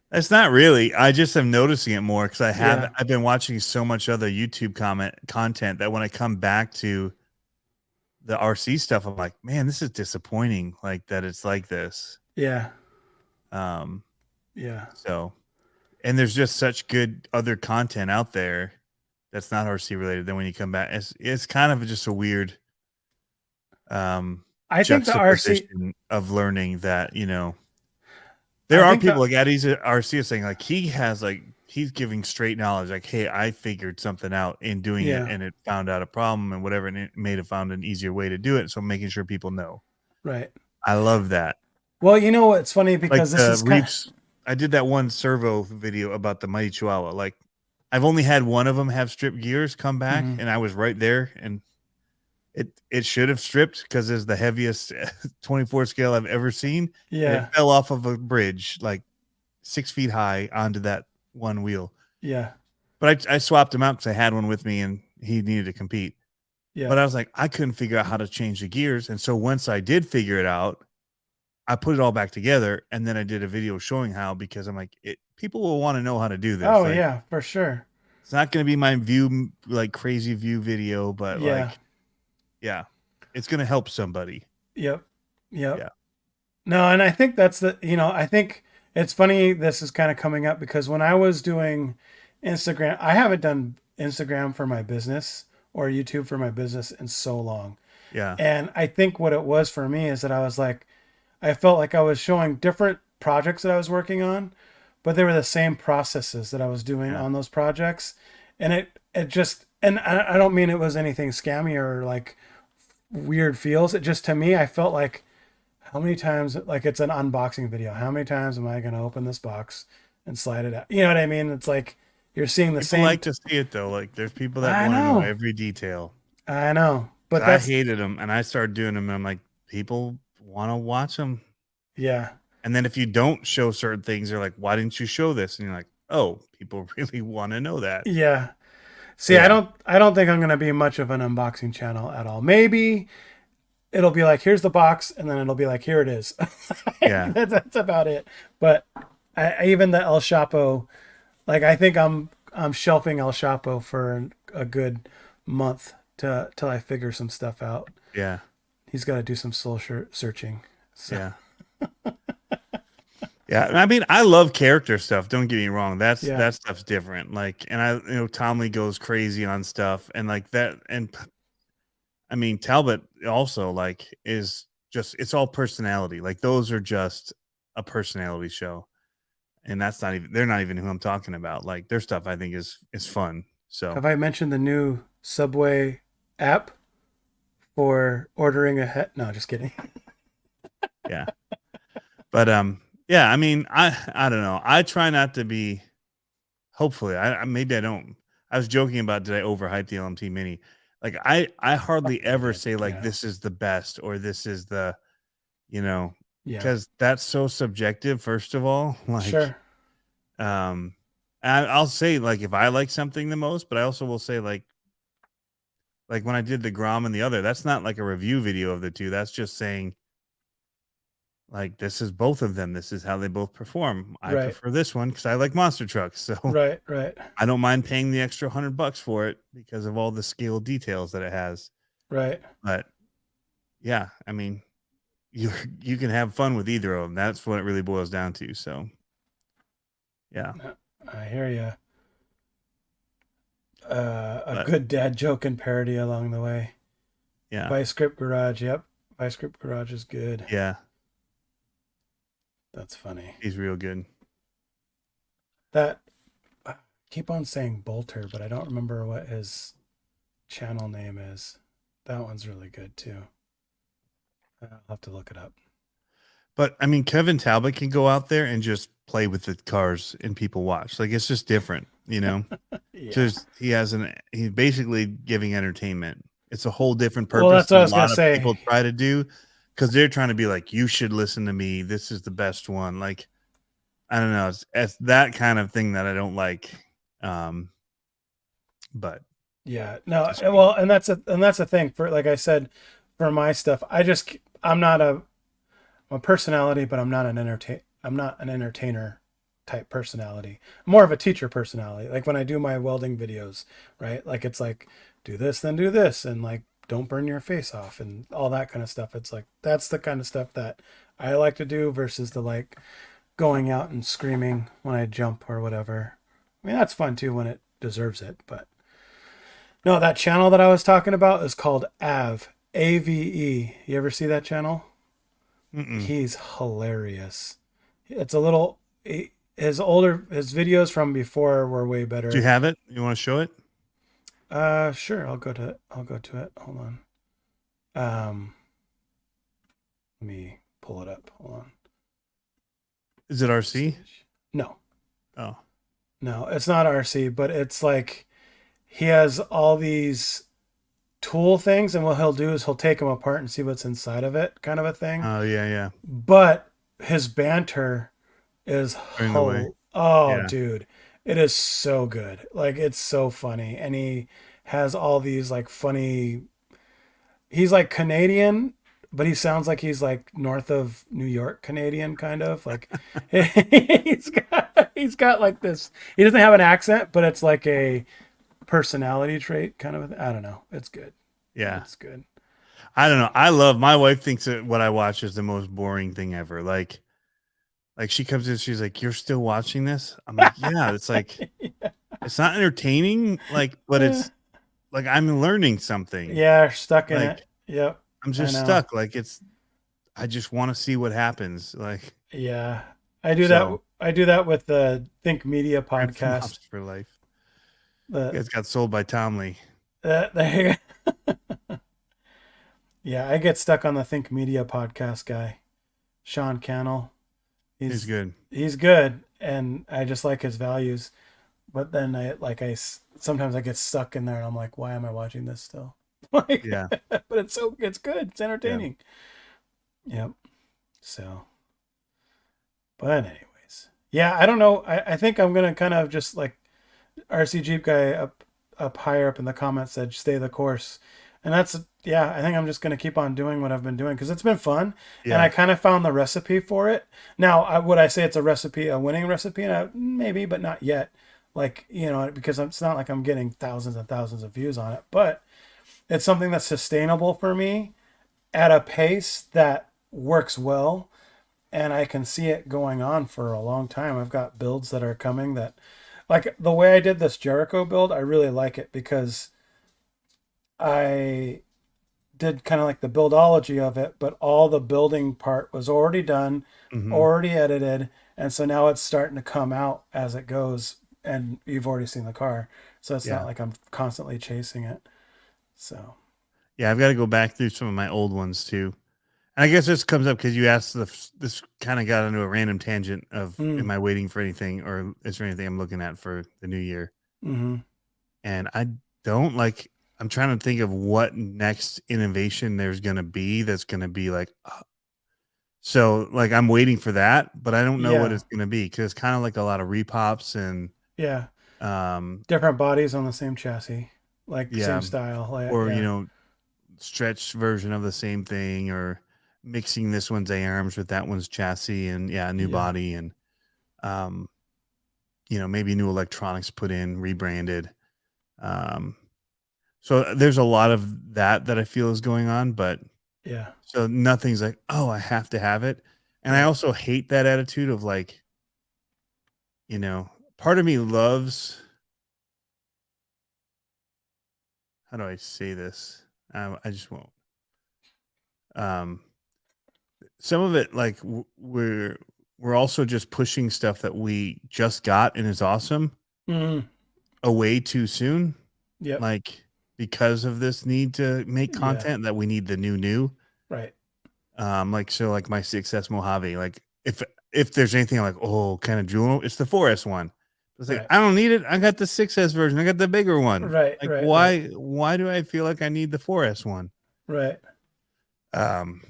That's not really. I just am noticing it more because I've been watching so much other YouTube content that when I come back to the RC stuff, I'm like, man, this is disappointing. Like that it's like this. Yeah. So, and there's just such good other content out there that's not RC related. Then when you come back, it's kind of just a weird I think the RC of learning that, you know, there are people like Eddie's RC saying like he's giving straight knowledge, like, hey, I figured something out in doing it and it found out a problem and whatever, and it made it found an easier way to do it. So making sure people know. Right. I love that. Well, you know what's funny because like I did that one servo video about the Mighty Chihuahua. Like I've only had one of them have stripped gears come back, and I was right there, and it should have stripped because it's the heaviest 24 scale I've ever seen. Yeah. And it fell off of a bridge like 6 feet high onto that one wheel. Yeah. But I swapped him out because I had one with me and he needed to compete. Yeah. But I was like, I couldn't figure out how to change the gears. And so once I did figure it out, I put it all back together, and then I did a video showing how, because I'm like, people will want to know how to do this. Oh, like, yeah, for sure. It's not going to be my view, like crazy view video, but it's going to help somebody. Yep. Yeah. No, and I think that's I think it's funny this is kind of coming up because when I was doing Instagram, I haven't done Instagram for my business or YouTube for my business in so long. Yeah. And I think what it was for me is that I felt like I was showing different projects that I was working on, but they were the same processes that I was doing on those projects. And it just, and I don't mean it was anything scammy or like weird feels. It just, to me, I felt like, how many times, like it's an unboxing video, how many times am I going to open this box and slide it out? You know what I mean? It's like, you're seeing the same. I like to see it though. Like there's people that want to know every detail. I know, but I hated them, and I started doing them, and I'm like, people want to watch them. Yeah. And then if you don't show certain things, they're like, why didn't you show this? And you're like, oh, people really want to know that. Yeah. See, I don't think I'm going to be much of an unboxing channel at all. Maybe it'll be like, here's the box, and then it'll be like, here it is. Yeah. That's about it. But even the El Chapo, like I think I'm shelving El Chapo for a good month till I figure some stuff out. Yeah. He's got to do some soul searching. So. Yeah. Yeah, I mean, I love character stuff. Don't get me wrong. That stuff's different. Like, and Tom Lee goes crazy on stuff, and like that. And I mean, Talbot also like is just, it's all personality. Like those are just a personality show, and they're not even who I'm talking about. Like their stuff, I think is fun. So have I mentioned the new Subway app for ordering ahead? No, just kidding. Yeah, but yeah, I mean, I don't know. I try not to be. Hopefully, maybe I don't. I was joking about, did I overhype the LMT Mini? Like I hardly ever say like this is the best or this is the, Yeah. because that's so subjective. First of all, like, Sure. I'll say like if I like something the most, but I also will say like when I did the Grom and the other, that's not like a review video of the two. That's just saying like this is both of them. This is how they both perform. I Right. prefer this one because I like monster trucks. So Right. Right. I don't mind paying the extra $100 for it because of all the scale details that it has. Right. But yeah, I mean, you you can have fun with either of them. That's what it really boils down to. So yeah, I hear you. A but good dad joke and parody along the way. yeah, Vice Grip Garage. Yep. Vice Grip Garage is good. yeah, That's funny. he's real good. That I keep on saying Bolter, but I don't remember what his channel name is. That one's really good too. I'll have to look it up. But I mean, Kevin Talbot can go out there and just play with the cars and people watch. Like it's just different, you know. Yeah. Just he's basically giving entertainment. It's a whole different Well, purpose that's what I than a was gonna lot of say. people try to do because they're trying to be like, you should listen to me. This is the best one. Like, I don't know. It's that kind of thing that I don't like. But Yeah. No. just me. Well, and that's a thing for, like I said, for my stuff. I'm not a personality, but I'm not an entertainer type personality. I'm more of a teacher personality. Like when I do my welding videos, right? Like it's like do this, then do this, and like don't burn your face off and all that kind of stuff. It's like that's the kind of stuff that I like to do versus the like going out and screaming when I jump or whatever. I mean that's fun too when it deserves it, but no, that channel that I was talking about is called Ave. AVE. You ever see that channel? Mm-mm. He's hilarious. It's a little his videos from before were way better. Do you have it? You want to show it? Sure, I'll go to it. Hold on. Let me pull it up. Hold on. Is it RC? No. Oh, No, it's not RC, but it's like he has all these tool things, and what he'll do is he'll take them apart and see what's inside of it, kind of a thing. oh yeah. But his banter is Bring the way. oh, Yeah. dude, it is so good. Like it's so funny, and he has all these like funny. He's like Canadian, but he sounds like he's like north of New York Canadian, kind of like he's got like this. He doesn't have an accent, but it's like a personality trait, kind of. I don't know. It's good. Yeah. It's good. I don't know. I love my wife thinks that what I watch is the most boring thing ever. Like she comes in, she's like, "You're still watching this?" I'm like, "Yeah." It's like it's not entertaining, like, but it's like I'm learning something. Yeah, stuck in Like it. Yep. I'm just I know. stuck. Like I just want to see what happens. Like Yeah. I do so, that with the Think Media Red podcast. Flops for life. You The guys got sold by Tom Lee. there Yeah, I get stuck on the Think Media podcast guy, Sean Cannell. He's good. He's good, and I just like his values. But then sometimes I get stuck in there, and I'm like, why am I watching this still? Like, Yeah. but it's good. It's entertaining. Yep. So, but anyways, yeah, I don't know. I think I'm gonna kind of just like RC Jeep guy up higher up in the comments said, stay the course. And that's, yeah, I think I'm just going to keep on doing what I've been doing because it's been fun. Yeah. And I kind of found the recipe for it. Now, would I say it's a winning recipe? And maybe, but not yet. Like, because it's not like I'm getting thousands and thousands of views on it, but it's something that's sustainable for me at a pace that works well. And I can see it going on for a long time. I've got builds that are coming that, like the way I did this Jericho build, I really like it because I did kind of like the buildology of it, but all the building part was already done, already edited, and so now it's starting to come out as it goes, and you've already seen the car, so it's not like I'm constantly chasing it. So yeah, I've got to go back through some of my old ones too. And I guess this comes up because you asked this kind of got into a random tangent of am I waiting for anything or is there anything I'm looking at for the new year? Mm-hmm. And I don't like. I'm trying to think of what next innovation there's going to be that's going to be like So like I'm waiting for that, but I don't know what Yeah. it's going to be because it's kind of like a lot of repops and Yeah. um Different bodies on the same chassis, like yeah, same style. or Yeah. stretched version of the same thing, or mixing this one's A arms with that one's chassis, and a new Yeah. body, and um maybe new electronics put in, rebranded. Um, so there's a lot of that I feel is going on, but Yeah. so nothing's like, oh, I have to have it. And I Right. also hate that attitude of like, you know, part of me loves, how do I say this? I just won't. Um, some of it, like, we're also just pushing stuff that we just got and is awesome Mm. away too soon, Yep. like because of this need to make Yeah. content that we need the new. Right. Like so, like my 6S Mojave. Like if there's anything like, oh, kind of jewel, it's the 4S one. It's like Right. I don't need it. I got the 6S version. I got the bigger one. Right. Like Right. Right. why do I feel like I need the 4S one? Right.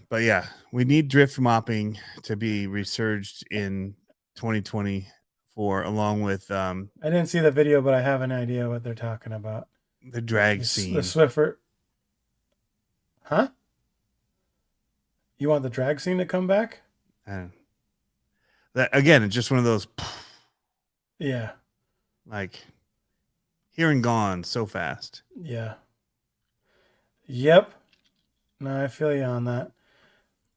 But yeah, we need drift mopping to be resurged in 2024, along with I didn't see the video, but I have an idea what they're talking about. the drag The scene. Swiffer. Huh? You want the drag scene to come back? And that again, it's just one of those Yeah. like here and gone so fast. Yeah. Yep. No, I feel you on that.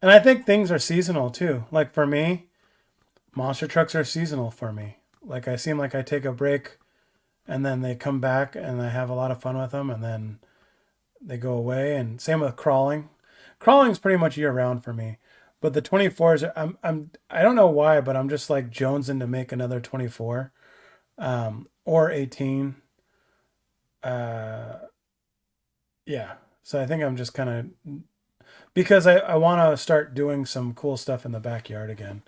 And I think things are seasonal too. Like for me, monster trucks are seasonal for me. Like I seem like I take a break and then they come back and I have a lot of fun with them and then they go away. And same with crawling. Crawling's pretty much year round for me. But the 24s I don't know why, but I'm just like jonesing to make another 24 or 18. Uh yeah. So I think I'm just kind of because I want to start doing some cool stuff in the backyard again,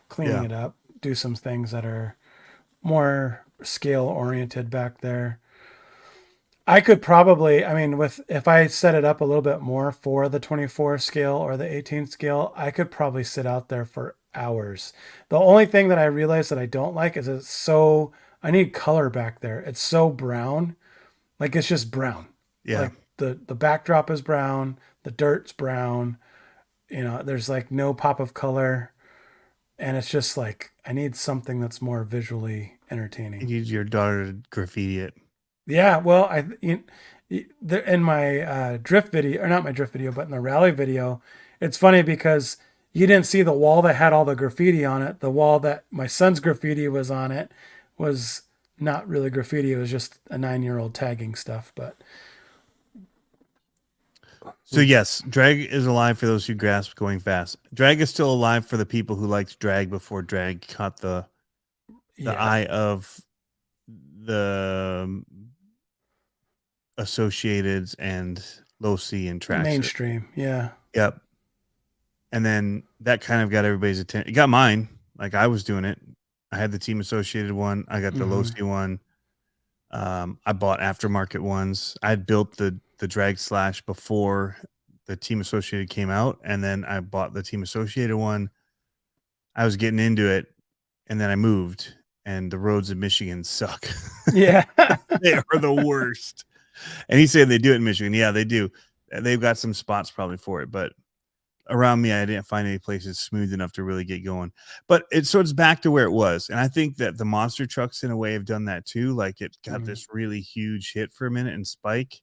cleaning Yeah. it up, do some things that are more scale oriented back there. I could probably, I mean, with if I set it up a little bit more for the 24 scale or the 18 scale, I could probably sit out there for hours. The only thing that I realize that I don't like is I need color back there. It's so brown, like it's just brown. Yeah. Like the backdrop is brown, the dirt's brown. There's like no pop of color, and it's just like I need something that's more visually You entertaining. need your daughter to graffiti it. Yeah, well, in my drift video, or not my drift video, but in the rally video, it's funny because you didn't see the wall that had all the graffiti on it. The wall that my son's graffiti was on it was not really graffiti. It was just a 9-year-old tagging stuff. But So yes, drag is alive for those who grasp going fast. Drag is still alive for the people who liked drag before drag caught the yeah, eye of the Associateds and Low C and Traxxas. mainstream. Yeah, Yep. And then that kind of got everybody's attention. It got mine. Like I was doing it. I had the Team Associated one. I got the Low C one. I bought aftermarket ones. I had built the drag slash before the Team Associated came out, and then I bought the Team Associated one. I was getting into it, and then I moved, and the roads in Michigan suck. yeah, They are the worst. And he said they do it in Michigan. Yeah, they do. They've got some spots probably for it, but around me, I didn't find any places smooth enough to really get going. But it's back to where it was. And I think that the monster trucks in a way have done that too. Like it got this really huge hit for a minute and spike.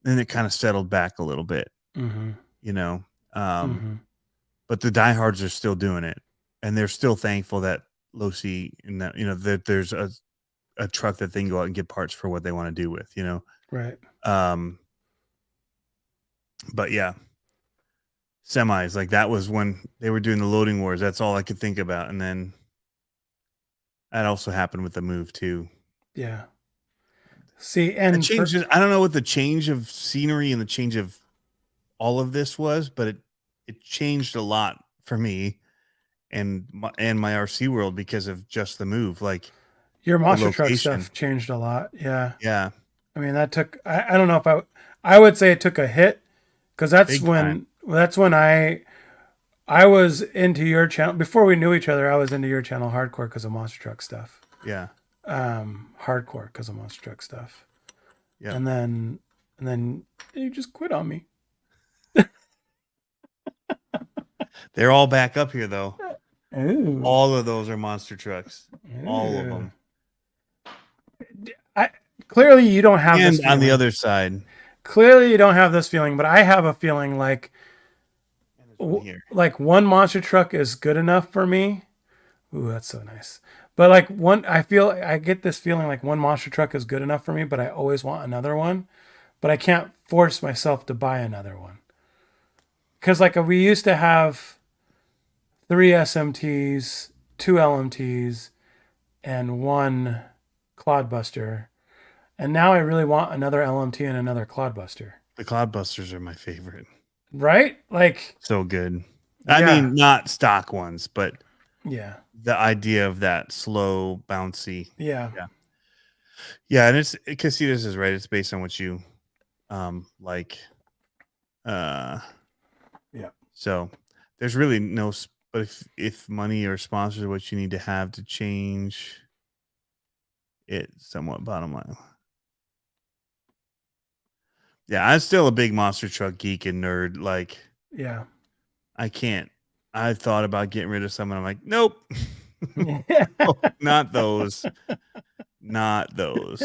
Then it kind of settled back a little bit, mm-hmm. you know. Um, Mm-hmm. but the diehards are still doing it. And they're still thankful that Losi and that, that there's a truck that they can go out and get parts for what they want to do with, Right. But yeah, semis, like that was when they were doing the loading wars. That's all I could think about. And then that also happened with the move too. Yeah. See, It and changed. I don't know what the change of scenery and the change of all of this was, but it changed a lot for me and my RC world because of just the move, like your the monster truck location. stuff changed a lot. Yeah. Yeah, I mean, that took, I don't know if I would say it took a hit because big time. that's when I was into your channel before we knew each other. I was into your channel hardcore because of monster truck stuff. Yeah. Hardcore because of monster truck stuff. Yeah. And then you just quit on me. They're all back up here though. Ooh. All of those are monster trucks. All of them. Clearly you don't have this And feeling. on the other side. Clearly you don't have this feeling, but I have a feeling like Here. like one monster truck is good enough for me. Ooh, that's so nice. But like I get this feeling like one monster truck is good enough for me, but I always want another one. But I can't force myself to buy another one. Cause like we used to have 3 SMTs, 2 LMTs, and one Clodbuster. And now I really want another LMT and another Clodbuster. The Cloudbusters are my favorite. Right? Like So good. Yeah. I mean, not stock ones, but yeah. the idea of that slow, bouncy. Yeah. Yeah, and it's Casitas is right. It's based on what you like. Yeah. So there's really no, but if money or sponsors are what you need to have to change it somewhat, bottom line. Yeah, I'm still a big monster truck geek and nerd. Like, Yeah. I can't. I thought about getting rid of some, and I'm like, nope, not those, not those.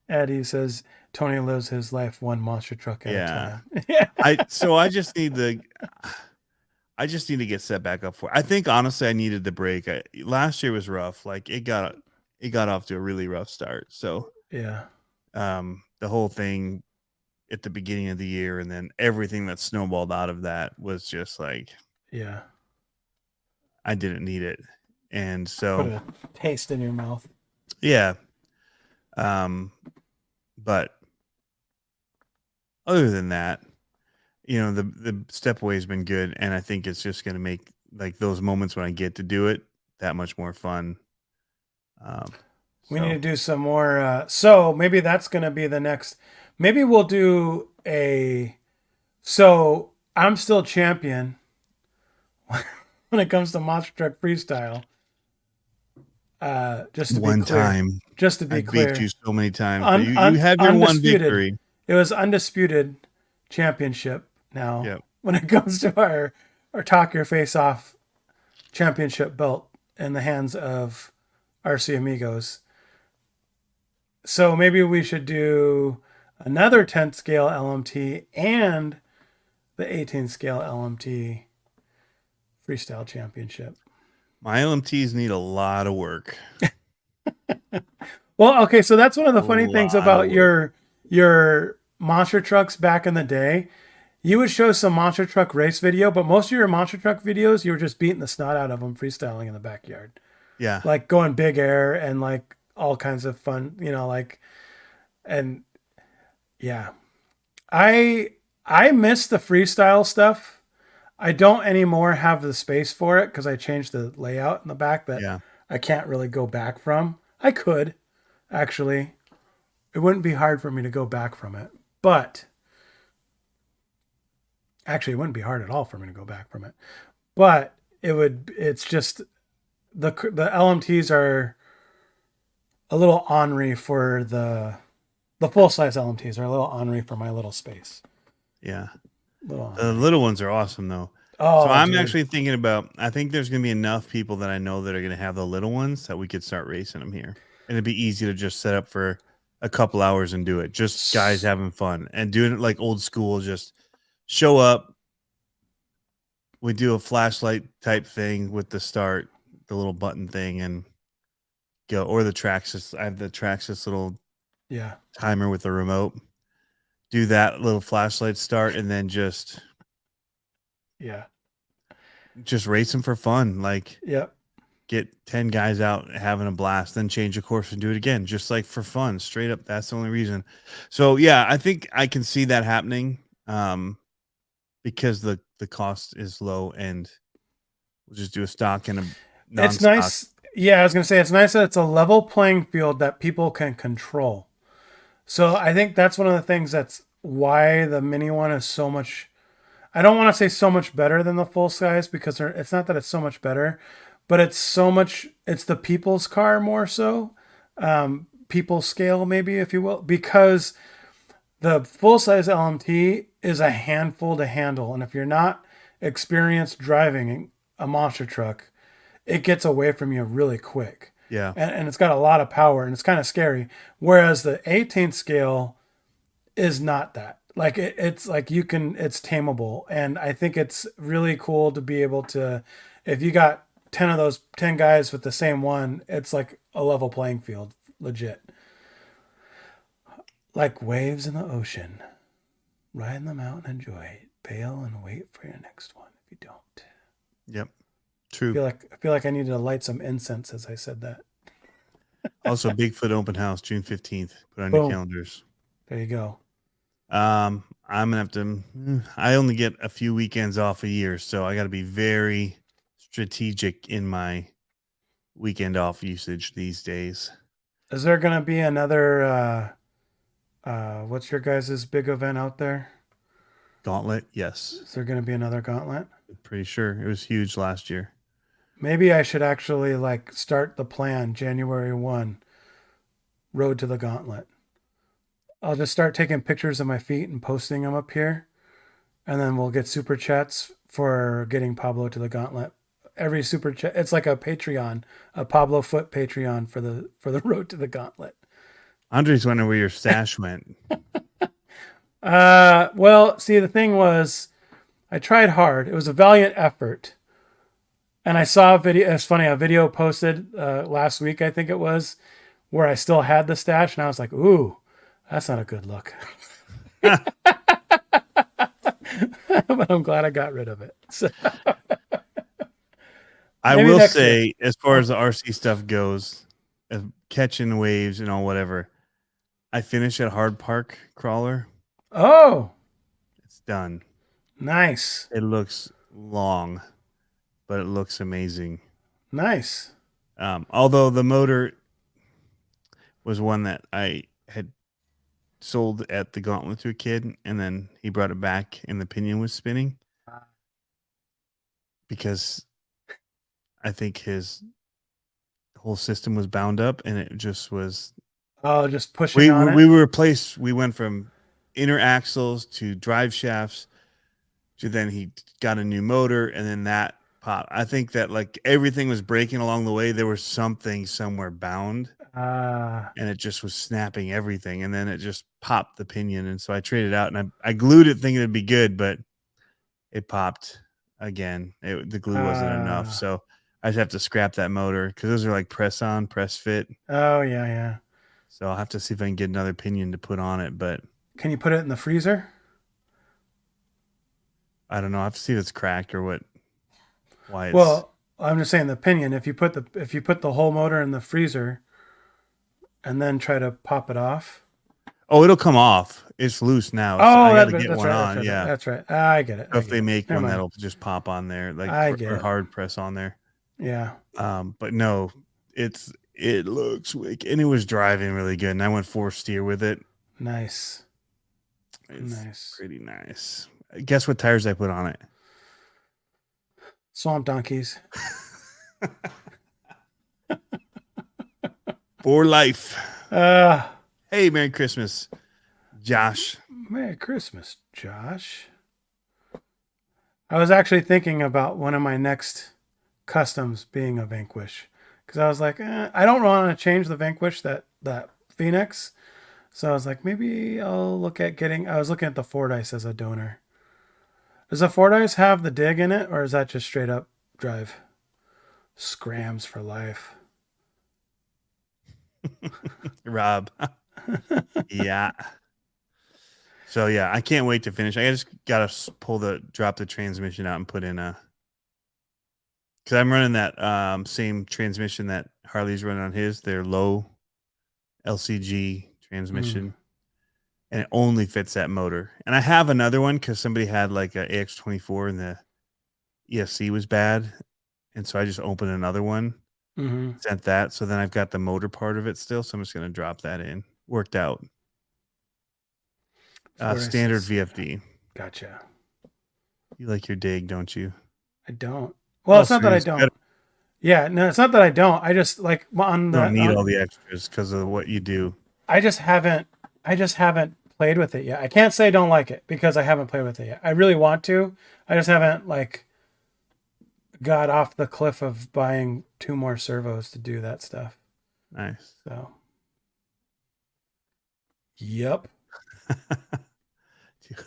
Eddie says Tony lives his life one monster truck at a time. I just need to get set back up for it. I think honestly I needed the break. Last year was rough. Like it got off to a really rough start. So yeah. The whole thing at the beginning of the year and then everything that snowballed out of that was just like, yeah, I didn't need it. And so put a taste in your mouth. Yeah. But other than that, you know, the step away has been good, and I think it's just going to make like those moments when I get to do it that much more fun. We need to do some more. So maybe that's going to be the next. Maybe we'll do a. So I'm still champion when it comes to monster truck freestyle. Just to one be clear, time, just to be I clear, beat you so many times. But you have your one victory. It was undisputed championship. Now, Yep. when it comes to our Talk Your Face Off championship belt in the hands of RC Amigos. So maybe we should do another 10 scale LMT and the 18 scale LMT freestyle championship. My LMTs need a lot of work. Well, okay, so that's one of the funny things about your monster trucks back in the day. You would show some monster truck race video, but most of your monster truck videos, you were just beating the snot out of them freestyling in the backyard. Yeah. Like going big air and like all kinds of fun, you know, like, and yeah. I miss the freestyle stuff. I don't anymore have the space for it because I changed the layout in the back that I can't really go back from. I could, actually. It wouldn't be hard for me to go back from it. But actually, it wouldn't be hard at all for me to go back from it. But it's just the LMTs are a little ornery for the full-size LMTs are a ornery ornery for my little space. Yeah. The little ones are awesome though. Oh, so I'm actually thinking about, I think there's going to be enough people that I know that are going to have the little ones that we could start racing them here. And it'd be easy to just set up for a couple hours and do it. Just guys having fun and doing it like old school. Just show up. We do a flashlight type thing with the start, the little button thing, and go. Or the Traxxas. I have the Traxxas little timer with the remote. Do that little flashlight start and then just race them for fun. Like get 10 guys out having a blast, then change a course and do it again, just like for fun, straight up. That's the only reason. So yeah, I think I can see that happening because the cost is low and we'll just do a stock and a non-stock. It's nice. Yeah, I was gonna say it's nice that it's a level playing field that people can control. So I think that's one of the things that's why the mini one is so much. I don't want to say so much better than the full size because it's not that it's so much better, but it's the people's car more so, people scale maybe if you will, because the full size LMT is a handful to handle, and if you're not experienced driving a monster truck, it gets away from you really quick. Yeah. And it's got a lot of power and it's kind of scary. Whereas the 18th scale is not that. Like it's like it's tameable. And I think it's really cool to be able to, if you got 10 of those 10 guys with the same one, it's like a level playing field, legit. Like waves in the ocean. Ride them out and enjoy it. Bail and wait for your next one if you don't. Yep. True. I feel like I needed to light some incense as I said that. Also, Bigfoot open house, June 15th. Put on Boom. your calendars. There you go. I'm gonna have to. I only get a few weekends off a year, so I got to be very strategic in my weekend off usage these days. Is there gonna be another? What's your guys' big event out there? Gauntlet, yes. Is there gonna be another gauntlet? Pretty sure it was huge last year. Maybe I should actually like start the plan January 1. Road to the gauntlet. I'll just start taking pictures of my feet and posting them up here, and then we'll get super chats for getting Pablo to the gauntlet. Every super chat, it's like a Patreon, a Pablo Foot Patreon for the road to the gauntlet. Andre's wondering where your stash went. Well, see, the thing was, I tried hard. It was a valiant effort, and I saw a video. It's funny, a video posted last week, I think it was, where I still had the stash, and I was like, "Ooh, that's not a good look." But I'm glad I got rid of it. So. I Maybe will next say, year. as far as the RC stuff goes, catching waves and all whatever, I finished at Hard Park Crawler. Oh, It's done. nice, It looks long, but it looks amazing. nice. Although the motor was one that I had sold at the Gauntlet to a kid, and then he brought it back, and the pinion was spinning because I think his whole system was bound up, and it just was. Oh, just pushing on it. We were replaced. We went from inner axles to drive shafts to then he got a new motor, and then that pop. I think that like everything was breaking along the way. There was something somewhere bound, and it just was snapping everything, and then it just popped the pinion, and so I traded out, and I glued it thinking it'd be good, but it popped again. The glue wasn't enough, so I just have to scrap that motor because those are like press on, press fit. Oh yeah, yeah. So I'll have to see if I can get another pinion to put on it, but Can you put it in the freezer? I don't know. I have to see if it's cracked or what. Why it's Well, I'm just saying the pinion. If you put the whole motor in the freezer, and then try to pop it off. Oh, it'll come off. It's loose now. So Oh, I got to get that's one right, on. that's right, Yeah, that's right. I get it. if they make Never one, mind. that'll just pop on there, like I get or it. hard press on there. Yeah. But no, it looks wicked, and it was driving really good. And I went 4-steer with it. Nice. It's Nice. pretty nice. Guess what tires I put on it? Swamp donkeys. For life. Uh, Hey, Merry Christmas, Josh. Merry Christmas, Josh. I was actually thinking about one of my next customs being a Vanquish, because I was like, I don't want to change the Vanquish, that Phoenix. So I was like, maybe I'll look at getting. I was looking at the Fordyce as a donor. Does the Fordyce have the dig in it, or is that just straight up drive? Scrams for life. Rob. Yeah. So yeah, I can't wait to finish. I just gotta drop the transmission out and put in because I'm running that same transmission that Harley's running on his, their low LCG transmission, and it only fits that motor. And I have another one because somebody had like a AX24 and the ESC was bad, and so I just opened another one, sent that. So then I've got the motor part of it still, so I'm just gonna drop that in. Worked out. Standard VFD. Gotcha. You like your dig, don't you? I don't. Well, Oh, it's not so that I it's don't. better. Yeah, no, it's not that I don't. I just like on You the. don't need all the extras because of what you do. I just haven't. I just haven't played with it yet. I can't say I don't like it because I haven't played with it yet. I really want to. I just haven't like got off the cliff of buying 2 more servos to do that stuff. Nice. So. Yep.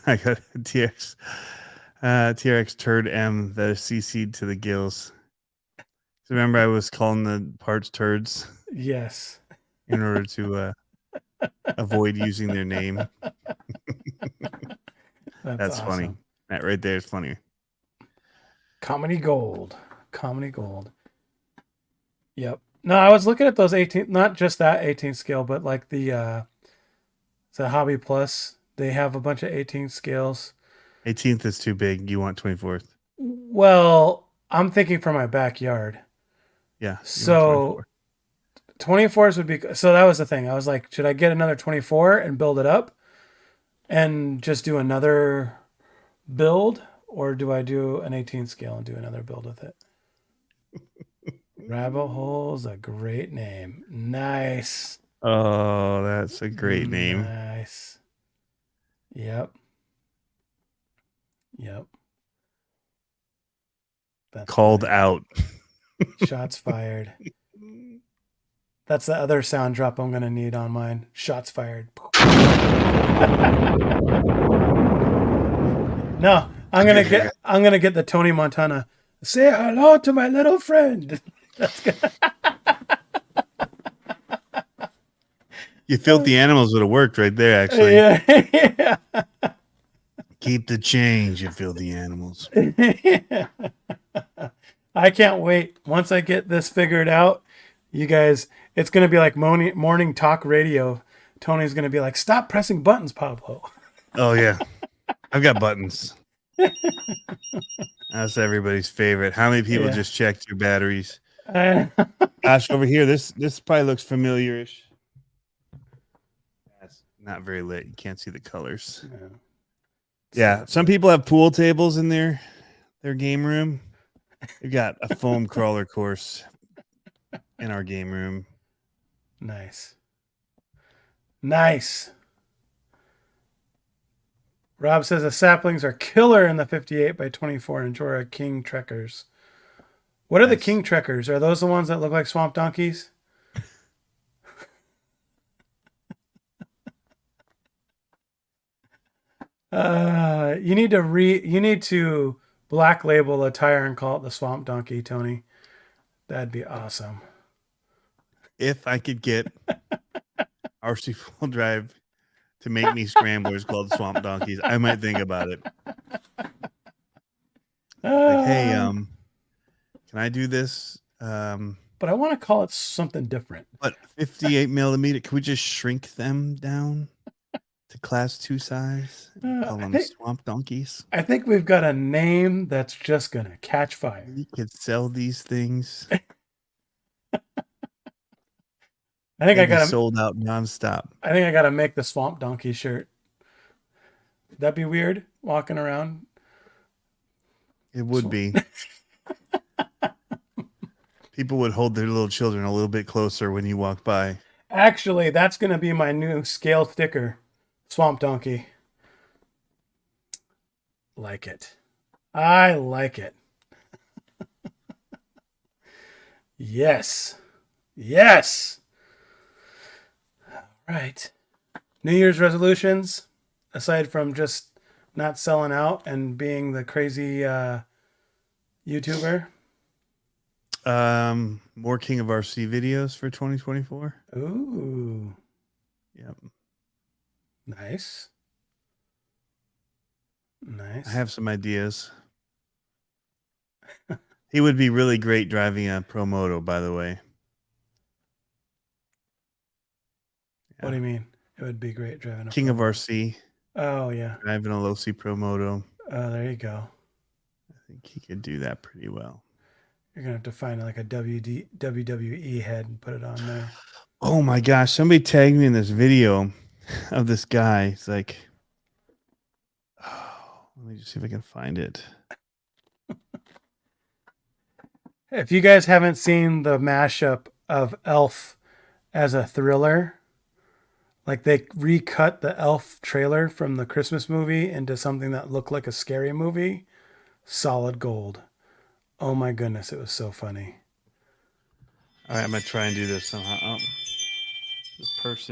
I got a TRX turd M that is CC'd to the gills. So remember, I was calling the parts turds Yes. in order to avoid using their name. That's awesome. funny. That right there is funny. Comedy gold. Comedy gold. Yep. No, I was looking at those 18, not just that 18 scale, but like the Hobby Plus. They have a bunch of 18 scales. 18th is too big. You want 24th. Well, I'm thinking for my backyard. Yeah. So 24s would be, so that was the thing. I was like, should I get another 24 and build it up and just do another build, or do I do an 18 scale and do another build with it? Rabbit Hole's a great name. Nice. Oh, that's a great name. Nice. Yep. That's Called funny. out. Shots fired. That's the other sound drop I'm gonna need on mine. Shots fired. No, I'm gonna get the Tony Montana. Say hello to my little friend. That's good. You filthy animals would have worked right there, actually. Yeah. Keep the change, you filthy animals. I can't wait. Once I get this figured out, you guys, it's going to be like morning talk radio. Tony's going to be like, stop pressing buttons, Pablo. Oh, yeah. I've got buttons. That's everybody's favorite. How many people just checked your batteries? Gosh, over here, this probably looks familiar-ish. That's not very lit. You can't see the colors. Yeah, some people have pool tables in their game room. We've got a foam crawler course in our game room. Nice. Rob says the saplings are killer in the 58 by 24 Enjora King Trekkers. What are the King Trekkers? Are those the ones that look like swamp donkeys? You need to black label a tire and call it the Swamp Donkey, Tony. That'd be awesome. If I could get RC Full Drive to make me scramblers called Swamp Donkeys, I might think about it. Like, hey, can I do this? But I want to call it something different. But 58 millimeter, can we just shrink them down to class 2 size? Call them Swamp Donkeys. I think we've got a name that's just gonna catch fire. We could sell these things. I think I got sold out nonstop. I think I gotta make the Swamp Donkey shirt. Would that be weird walking around? It would be. People would hold their little children a little bit closer when you walk by. Actually, that's gonna be my new scale sticker. Swamp Donkey. Like it. I like it. Yes. All right. New Year's resolutions, aside from just not selling out and being the crazy YouTuber. More King of RC videos for 2024. Ooh. Yep. Nice. I have some ideas. He would be really great driving a Pro Moto, by the way. What do you mean? It would be great driving a King of RC. Oh, yeah. Driving a low C Pro Moto. Oh, there you go. I think he could do that pretty well. You're going to have to find like a WWE head and put it on there. Oh my gosh. Somebody tagged me in this video of this guy. It's like, oh, let me just see if I can find it. If you guys haven't seen the mashup of Elf as a thriller, like they recut the Elf trailer from the Christmas movie into something that looked like a scary movie, solid gold. Oh my goodness, it was so funny. All right, I'm gonna try and do this somehow. Oh, there's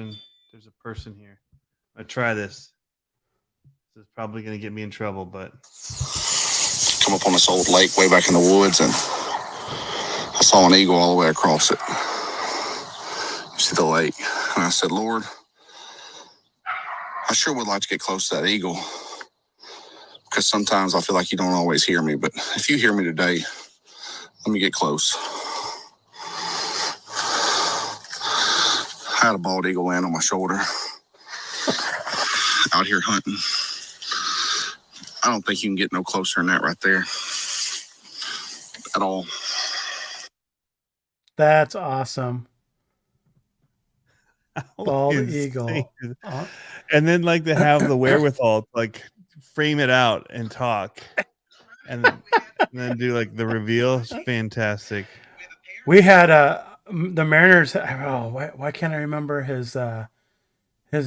a person here. I'm gonna try this. This is probably gonna get me in trouble, but Come up on this old lake way back in the woods, and I saw an eagle all the way across it. You see the lake, and I said, Lord, I sure would like to get close to that eagle, because sometimes I feel like you don't always hear me, but if you hear me today, let me get close. I had a bald eagle land on my shoulder out here hunting. I don't think you can get no closer than that right there at all. That's awesome. Bald insane. eagle. And then like to have the wherewithal to like frame it out and talk, and then do like the reveal. It's fantastic. We had the Mariners. Oh, why can't I remember his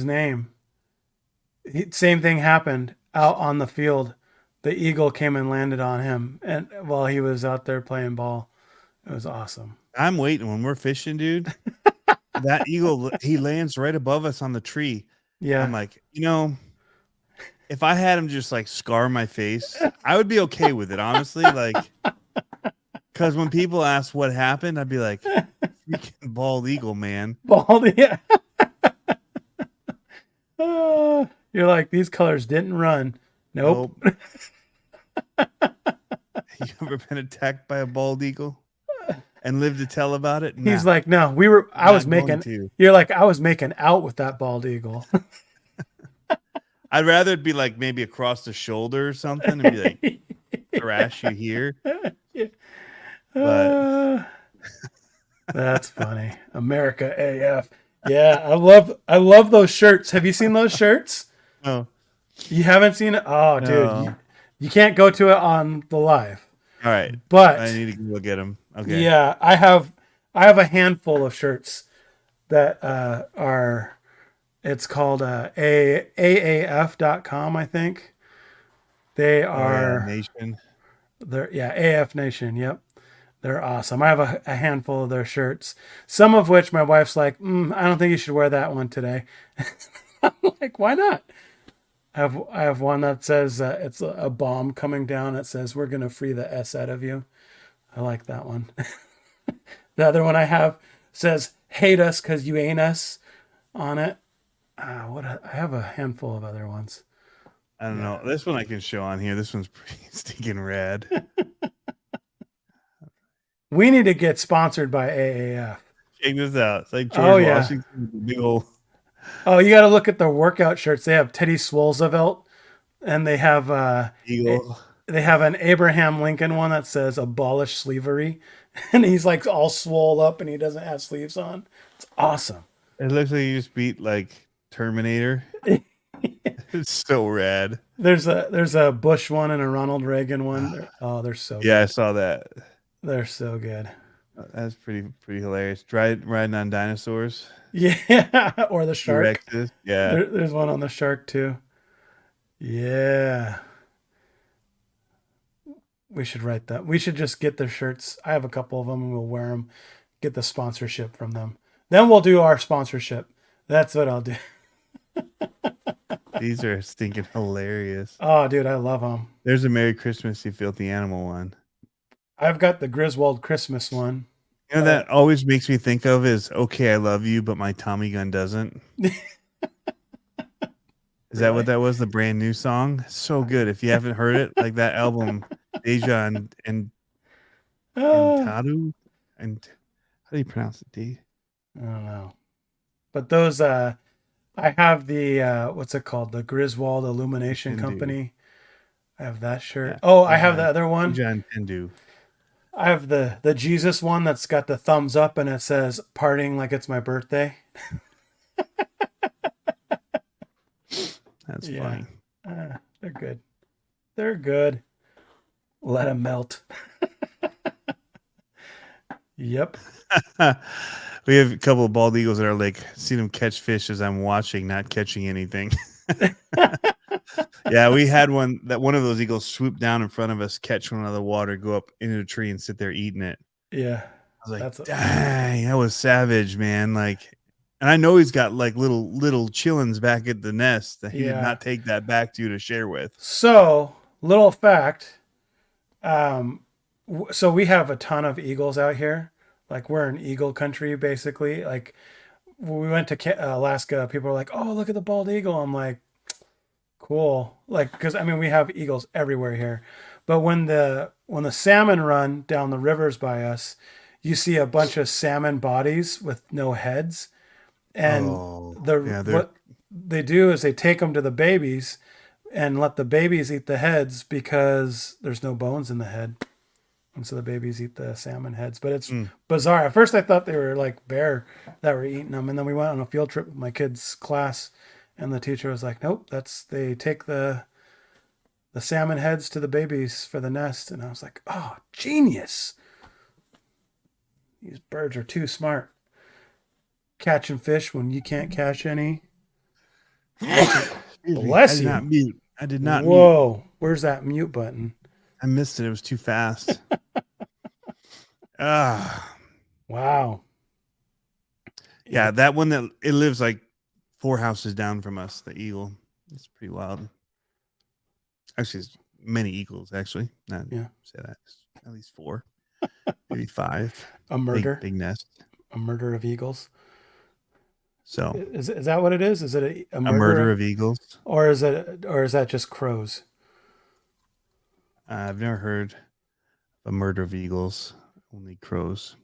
name? Same thing happened out on the field. The eagle came and landed on him, and while he was out there playing ball, it was awesome. I'm waiting when we're fishing, dude. That eagle, he lands right above us on the tree. Yeah, I'm like, if I had him just like scar my face, I would be okay with it, honestly. Like, because when people ask what happened, I'd be like, freaking bald eagle, man. bald. Yeah. You're like, these colors didn't run. Nope. You ever been attacked by a bald eagle and lived to tell about it? Nah. He's like, no, I was making. You're like, I was making out with that bald eagle. I'd rather it be like maybe across the shoulder or something and be like, thrash you here. Yeah. But that's funny. America AF. Yeah, I love those shirts. Have you seen those shirts? No. You haven't seen it? Oh, No. dude. You can't go to it on the live. All right. But I need to go get them. Okay. Yeah, I have a handful of shirts that are, it's called AAF.com, I think. They are Nation. AF Nation. Yep. They're awesome. I have a handful of their shirts, some of which my wife's like, I don't think you should wear that one today. I'm like, why not? I have one that says it's a bomb coming down. It says, we're going to free the S out of you. I like that one. The other one I have says, hate us because you ain't us on it. I have a handful of other ones. I don't know. This one I can show on here. This one's pretty stinking rad. We need to get sponsored by AAF. Check this out. It's like George Washington. Big old... Oh, you got to look at the workout shirts. They have Teddy Swoelsevelt, and they have Eagle. They have an Abraham Lincoln one that says abolish slavery, and he's like all swole up and he doesn't have sleeves on. It's awesome. It looks like you just beat like Terminator. It's so rad. There's a Bush one and a Ronald Reagan one. They're so good. Yeah, I saw that. They're so good. That's pretty hilarious. Riding on dinosaurs. Yeah, or the shark. T-Rexes. Yeah. There's one on the shark too. Yeah. We should write that. We should just get the shirts. I have a couple of them and we'll wear them. Get the sponsorship from them. Then we'll do our sponsorship. That's what I'll do. These are stinking hilarious. Oh, dude, I love them. There's a Merry Christmas, You Filthy Animal one. I've got the Griswold Christmas one. You know, that always makes me think of is, okay, I love you, but my Tommy gun doesn't. Is that what that was? The brand new song? So good. If you haven't heard it, like that album, Deja and Tadu. And how do you pronounce it? D? I don't know. But those, I have the, what's it called? The Griswold Illumination Company. I have that shirt. Yeah. I have the other one. Deja and Tendu. I have the Jesus one that's got the thumbs up and it says partying like it's my birthday. That's funny. They're good. They're good. Let them melt. Yep. We have a couple of bald eagles at our lake. See them catch fish as I'm watching, not catching anything. Yeah, we had one of those eagles swoop down in front of us, catch one out of the water, go up into a tree and sit there eating it. Yeah. I was like, That's dang, that was savage, man. Like, and I know he's got like little chillins back at the nest that he did Yeah. not take that back to you to share with. So, little fact. So we have a ton of eagles out here. Like we're in eagle country, basically. Like when we went to Alaska, people were like, "Oh, look at the bald eagle." I'm like, "Cool." Like, because I mean, we have eagles everywhere here. But when the salmon run down the rivers by us, you see a bunch of salmon bodies with no heads, and Oh, the yeah, what they do is they take them to the babies and let the babies eat the heads because there's no bones in the head. And so the babies eat the salmon heads. But it's bizarre. At first I thought they were like bear that were eating them. And then we went on a field trip with my kids' class and the teacher was like, nope, they take the salmon heads to the babies for the nest. And I was like, oh, genius. These birds are too smart. Catching fish when you can't catch any. Bless you. I did not mute. Whoa. Where's that mute button? I missed it. It was too fast. Wow. Yeah, that one it lives like 4 houses down from us, the eagle. It's pretty wild. Actually, it's many eagles, actually. Not say that. It's at least 4, maybe 5. A murder. Big nest. A murder of eagles. So is that what it is? Is it a murder of eagles? Or is that just crows? I've never heard of a murder of eagles, only crows.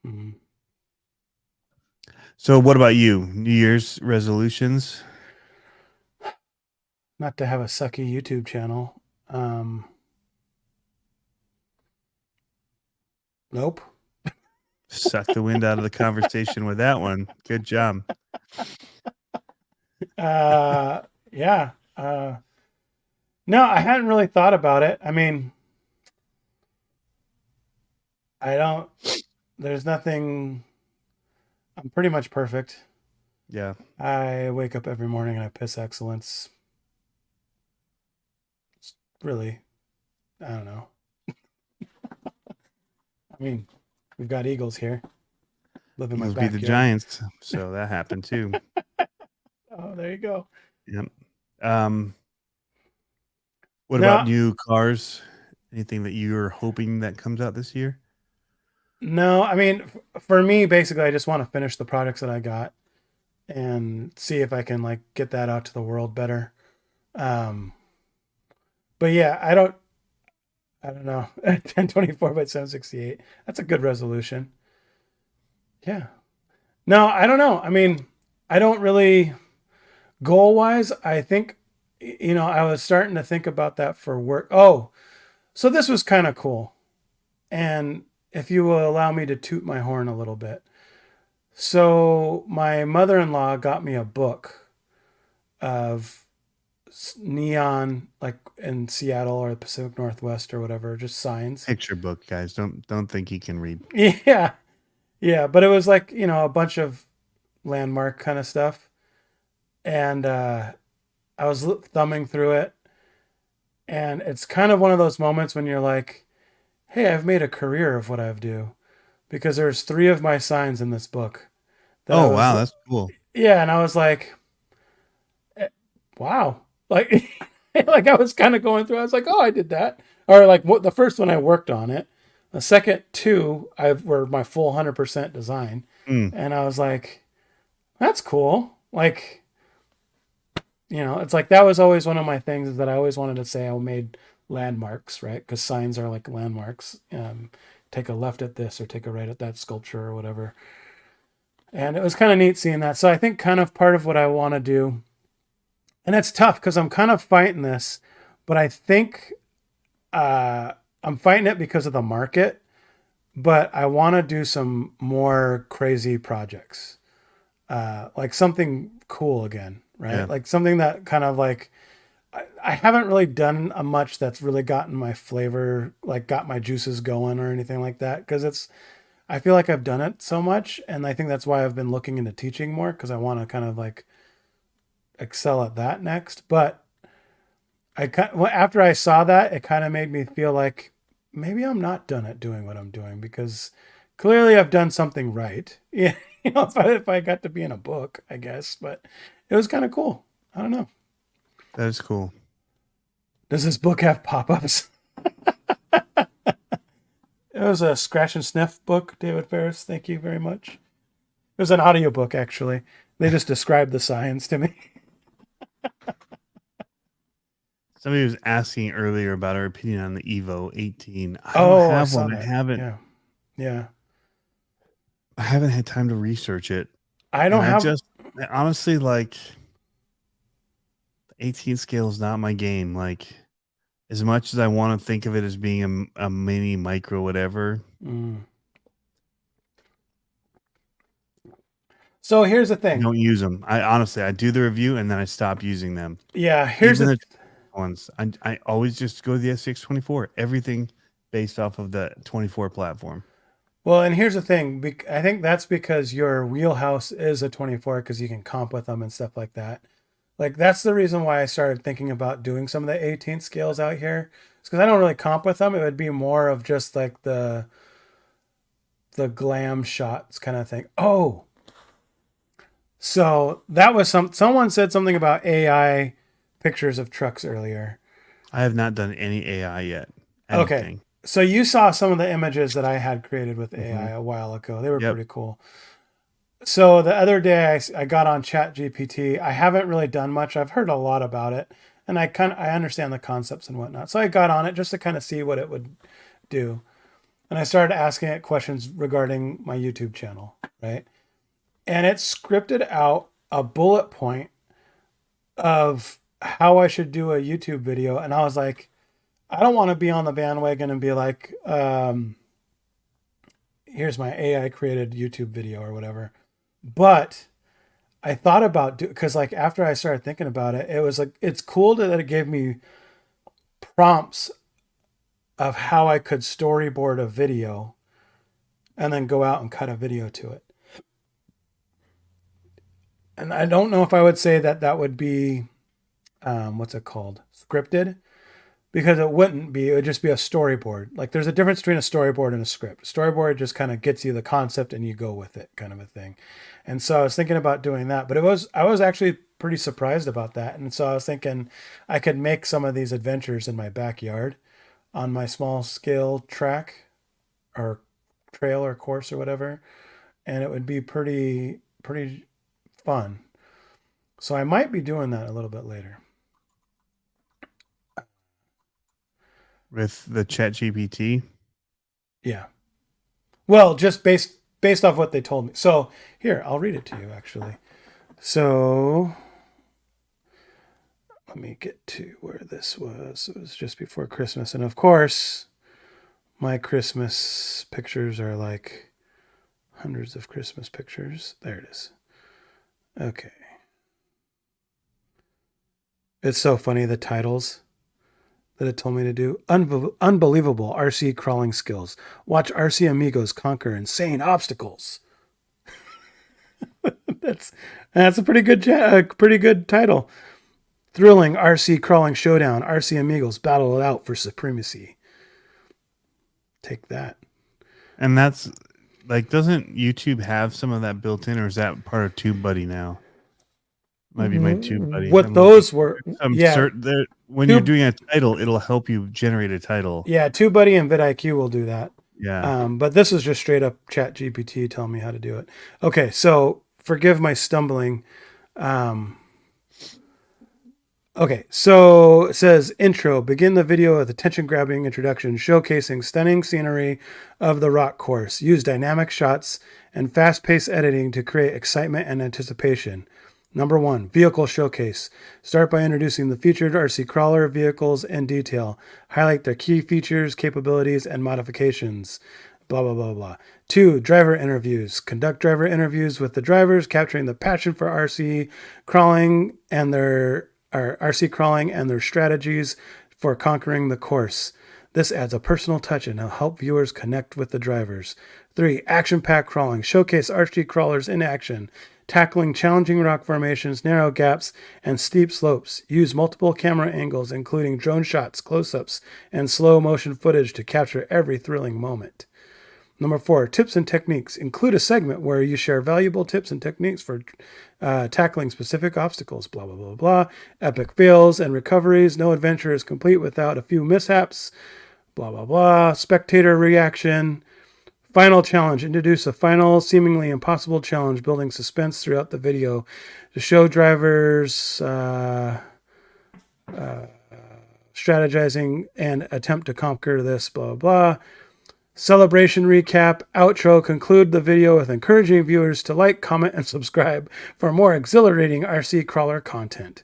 Mm-hmm. So what about you? New Year's resolutions? Not to have a sucky YouTube channel. Nope. Suck the wind out of the conversation with that one. Good job. Yeah. No, I hadn't really thought about it. I mean, there's nothing, I'm pretty much perfect. Yeah. I wake up every morning and I piss excellence. It's really, I don't know. I mean, we've got eagles here. Live in my backyard. Beat the Giants, so that happened too. Oh, there you go. Yep. What about new cars? Anything that you're hoping that comes out this year? No, I mean, for me, basically, I just want to finish the products that I got and see if I can like get that out to the world better. But yeah, I don't know. 1024 by 768. That's a good resolution. Yeah. No, I don't know. I mean, I don't really goal wise. I think, I was starting to think about that for work. Oh, so this was kind of cool. And if you will allow me to toot my horn a little bit. So my mother-in-law got me a book of neon, like in Seattle or the Pacific Northwest or whatever, just signs. Picture book, guys. Don't think he can read. Yeah. Yeah. But it was like, a bunch of landmark kind of stuff. And I was thumbing through it. And it's kind of one of those moments when you're like, hey, I've made a career of what I do. Because there's 3 of my signs in this book. Oh, wow. That's cool. Yeah. And I was like, wow. Like, like I was kind of going through, I was like, oh, I did that. Or like the first one I worked on it. The second 2 were my full 100% design. And I was like, that's cool. Like, it's like, that was always one of my things is that I always wanted to say I made landmarks, right? Because signs are like landmarks. Take a left at this or take a right at that sculpture or whatever. And it was kind of neat seeing that. So I think kind of part of what I want to do, and it's tough because I'm kind of fighting this, but I think I'm fighting it because of the market, but I want to do some more crazy projects, like something cool again, right? Yeah. Like something that kind of like I haven't really done a much that's really gotten my flavor, like got my juices going or anything like that. Because I feel like I've done it so much, and I think that's why I've been looking into teaching more because I want to kind of like excel at that next. But after I saw that, it kind of made me feel like maybe I'm not done at doing what I'm doing because clearly I've done something right. Yeah, if I got to be in a book, I guess. But it was kind of cool. I don't know. That is cool. Does this book have pop-ups? It was a scratch and sniff book, David Ferris. Thank you very much. It was an audiobook, actually. They just described the science to me. Somebody was asking earlier about our opinion on the Evo 18. I Oh, don't I have saw one. that. I haven't. Yeah. Yeah. I haven't had time to research it. I don't And have. just honestly like the 18 scale is not my game. Like as much as I want to think of it as being a mini micro whatever. Mm. So here's the I thing. don't use them. I honestly I do the review and then I stop using them. Yeah, here's Even the. the ones I always just go to the SX24. Everything based off of the 24 platform. Well, and here's the thing. I think that's because your wheelhouse is a 24 because you can comp with them and stuff like that. Like that's the reason why I started thinking about doing some of the 18th scales out here. It's because I don't really comp with them. It would be more of just like the glam shots kind of thing. Oh, so that was someone said something about AI pictures of trucks earlier. I have not done any AI yet. Okay. Anything. So you saw some of the images that I had created with AI Mhm. a while ago. They were Yep. pretty cool. So the other day I got on Chat GPT. I haven't really done much. I've heard a lot about it and I understand the concepts and whatnot. So I got on it just to kind of see what it would do. And I started asking it questions regarding my YouTube channel, right? And it scripted out a bullet point of how I should do a YouTube video. And I was like, I don't want to be on the bandwagon and be like, here's my AI created YouTube video or whatever. But I thought about because like after I started thinking about it, it was like it's cool that it gave me prompts of how I could storyboard a video and then go out and cut a video to it. And I don't know if I would say that that would be what's it called? Scripted, because it wouldn't be. It would just be a storyboard. Like there's a difference between a storyboard and a script. Storyboard just kind of gets you the concept and you go with it, kind of a thing. And so I was thinking about doing that, but I was actually pretty surprised about that. And so I was thinking I could make some of these adventures in my backyard on my small scale track or trail or course or whatever, and it would be pretty fun. So I might be doing that a little bit later. With the Chat GPT. Yeah. Well, just based off what they told me. So here, I'll read it to you actually. So let me get to where this was. It was just before Christmas. And of course, my Christmas pictures are like hundreds of Christmas pictures. There it is. Okay. It's so funny, the titles that it told me to do. Unbelievable RC crawling skills. Watch RC amigos conquer insane obstacles. that's a pretty good title. Thrilling RC crawling showdown. RC amigos battle it out for supremacy. Take that. And that's like, doesn't YouTube have some of that built in, or is that part of TubeBuddy now? Might be my TubeBuddy. What those were, yeah. When you're doing a title, it'll help you generate a title. Yeah, TubeBuddy and vidIQ will do that. Yeah. But this is just straight up Chat GPT telling me how to do it. Okay, so forgive my stumbling. Okay, so it says intro. Begin the video with attention-grabbing introduction showcasing stunning scenery of the rock course. Use dynamic shots and fast-paced editing to create excitement and anticipation. Number 1, vehicle showcase. Start by introducing the featured RC crawler vehicles in detail. Highlight their key features, capabilities, and modifications. Blah, blah, blah, blah. 2, driver interviews. Conduct driver interviews with the drivers, capturing the passion for RC crawling and their RC crawling and their strategies for conquering the course. This adds a personal touch and will help viewers connect with the drivers. 3. Action-packed crawling. Showcase RC crawlers in action, tackling challenging rock formations, narrow gaps, and steep slopes. Use multiple camera angles, including drone shots, close-ups, and slow-motion footage to capture every thrilling moment. Number 4, tips and techniques. Include a segment where you share valuable tips and techniques for tackling specific obstacles. Blah, blah, blah, blah. Epic fails and recoveries. No adventure is complete without a few mishaps. Blah, blah, blah. Spectator reaction. Final challenge. Introduce a final, seemingly impossible challenge, building suspense throughout the video to show drivers strategizing and attempt to conquer this. Blah, blah, blah. Celebration recap, outro, conclude the video with encouraging viewers to like, comment, and subscribe for more exhilarating RC crawler content.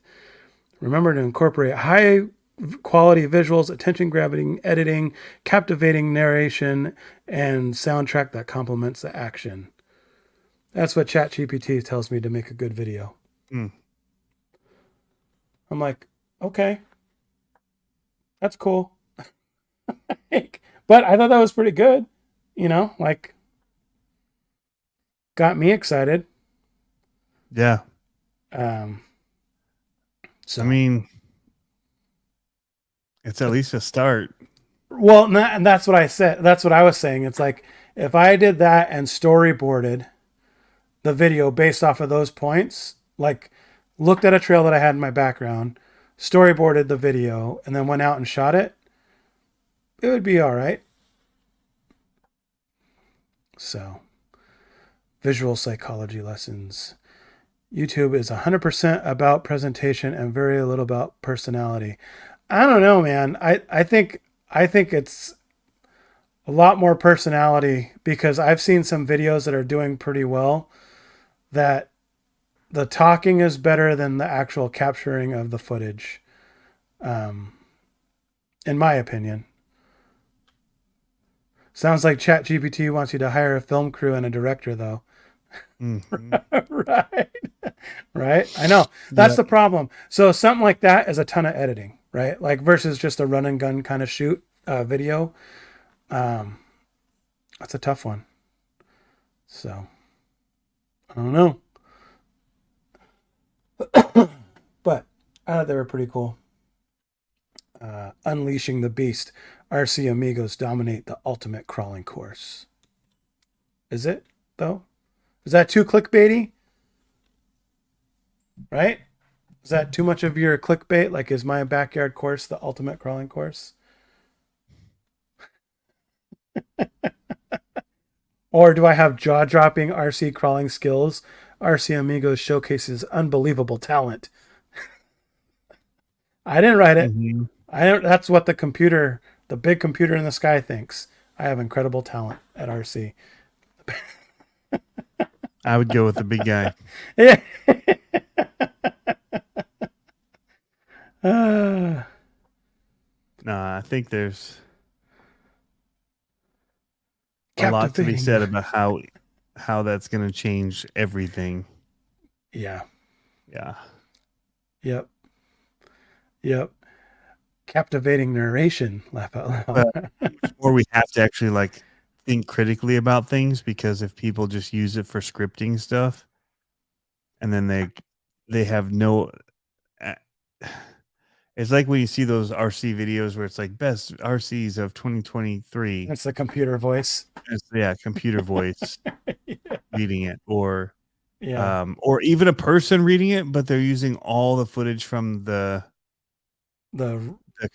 Remember to incorporate high quality visuals, attention-grabbing editing, captivating narration, and soundtrack that complements the action. That's what ChatGPT tells me to make a good video. I'm like, okay, that's cool. But I thought that was pretty good. You know, like, got me excited. Yeah. So I mean, it's at least a start. well, and that's what I said. That's what I was saying. It's like, if I did that and storyboarded the video based off of those points, like looked at a trail that I had in my background, storyboarded the video, and then went out and shot it, it would be all right. So, visual psychology lessons. YouTube is 100% about presentation and very little about personality. I don't know, man. I think it's a lot more personality, because I've seen some videos that are doing pretty well that the talking is better than the actual capturing of the footage. In my opinion. Sounds like ChatGPT wants you to hire a film crew and a director, though. Right. Right. I know. That's the problem. So something like that is a ton of editing, right? Like versus just a run and gun kind of shoot video. That's a tough one. So I don't know. But I thought they were pretty cool. Unleashing the Beast. RC Amigos dominate the ultimate crawling course. Is it, though? Is that too clickbaity? Right? Is that too much of your clickbait? Like, is my backyard course the ultimate crawling course? Or do I have jaw-dropping RC crawling skills? RC Amigos showcases unbelievable talent. I didn't write it. That's what the computer, the big computer in the sky, thinks. I have incredible talent at RC. I would go with the big guy. Yeah. Nah, I think there's a lot to be said about how that's going to change everything. Yeah. Yeah. Yep. Captivating narration. Laugh out loud. Or we have to actually like think critically about things, because if people just use it for scripting stuff, and then they have no. It's like when you see those RC videos where it's like best RCs of 2023. That's the computer voice. Computer voice reading it, or Yeah. or even a person reading it, but they're using all the footage from the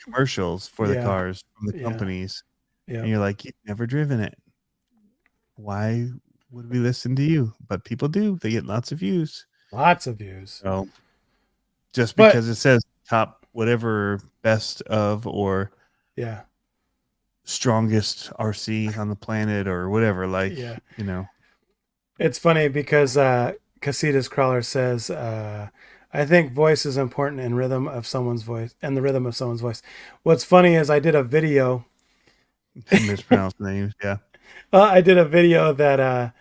commercials for the cars from the companies. Yeah. And you're like, you've never driven it. Why would we listen to you? But people do. They get lots of views. So just because it says top whatever best of or strongest RC on the planet or whatever, like you know. It's funny because Casitas Crawler says I think voice is important in rhythm of someone's voice and the rhythm of someone's voice. What's funny is I did a video. Mispronounced names, yeah. I did a video that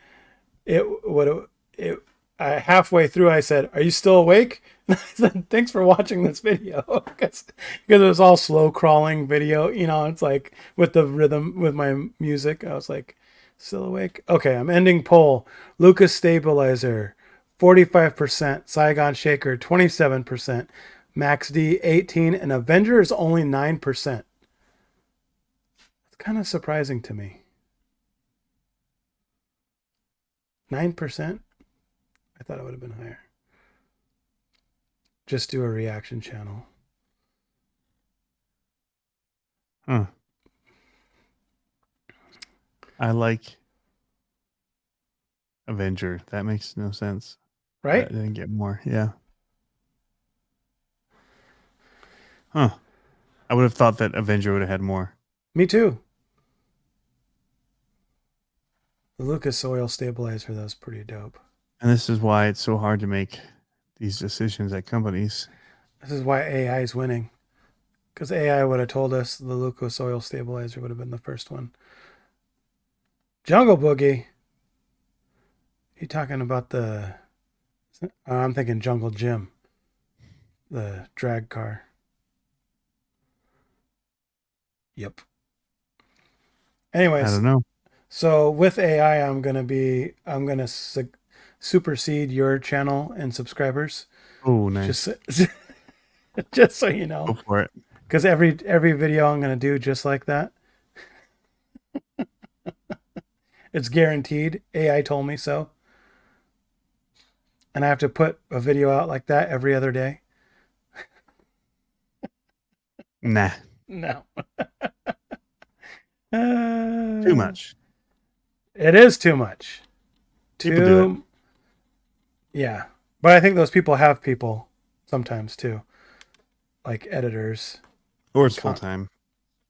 halfway through I said, "Are you still awake?" Thanks for watching this video because it was all slow crawling video. It's like with the rhythm with my music. I was like, still awake. Okay, I'm ending poll. Lucas Stabilizer, 45%. Saigon Shaker, 27%. Max D, 18, and Avenger is only 9%. It's kind of surprising to me. 9%. I thought it would have been higher. Just do a reaction channel. Huh. I like Avenger. That makes no sense. Right? I didn't get more. Yeah. Huh. I would have thought that Avenger would have had more. Me too. The Lucas Oil Stabilizer, that was pretty dope. And this is why it's so hard to make these decisions at companies. This is why AI is winning. Because AI would have told us the Lucas Oil Stabilizer would have been the first one. Jungle Boogie. You talking about the... I'm thinking Jungle Gym. The drag car. Yep. Anyways. I don't know. So with AI, I'm gonna supersede your channel and subscribers. Oh, nice. Just so you know. Go for it. Because every video I'm gonna do just like that. It's guaranteed. AI told me so. And I have to put a video out like that every other day. Nah. No. Too much. It is too much. People do it. Yeah. But I think those people have people sometimes too. Like editors. Or it's full time.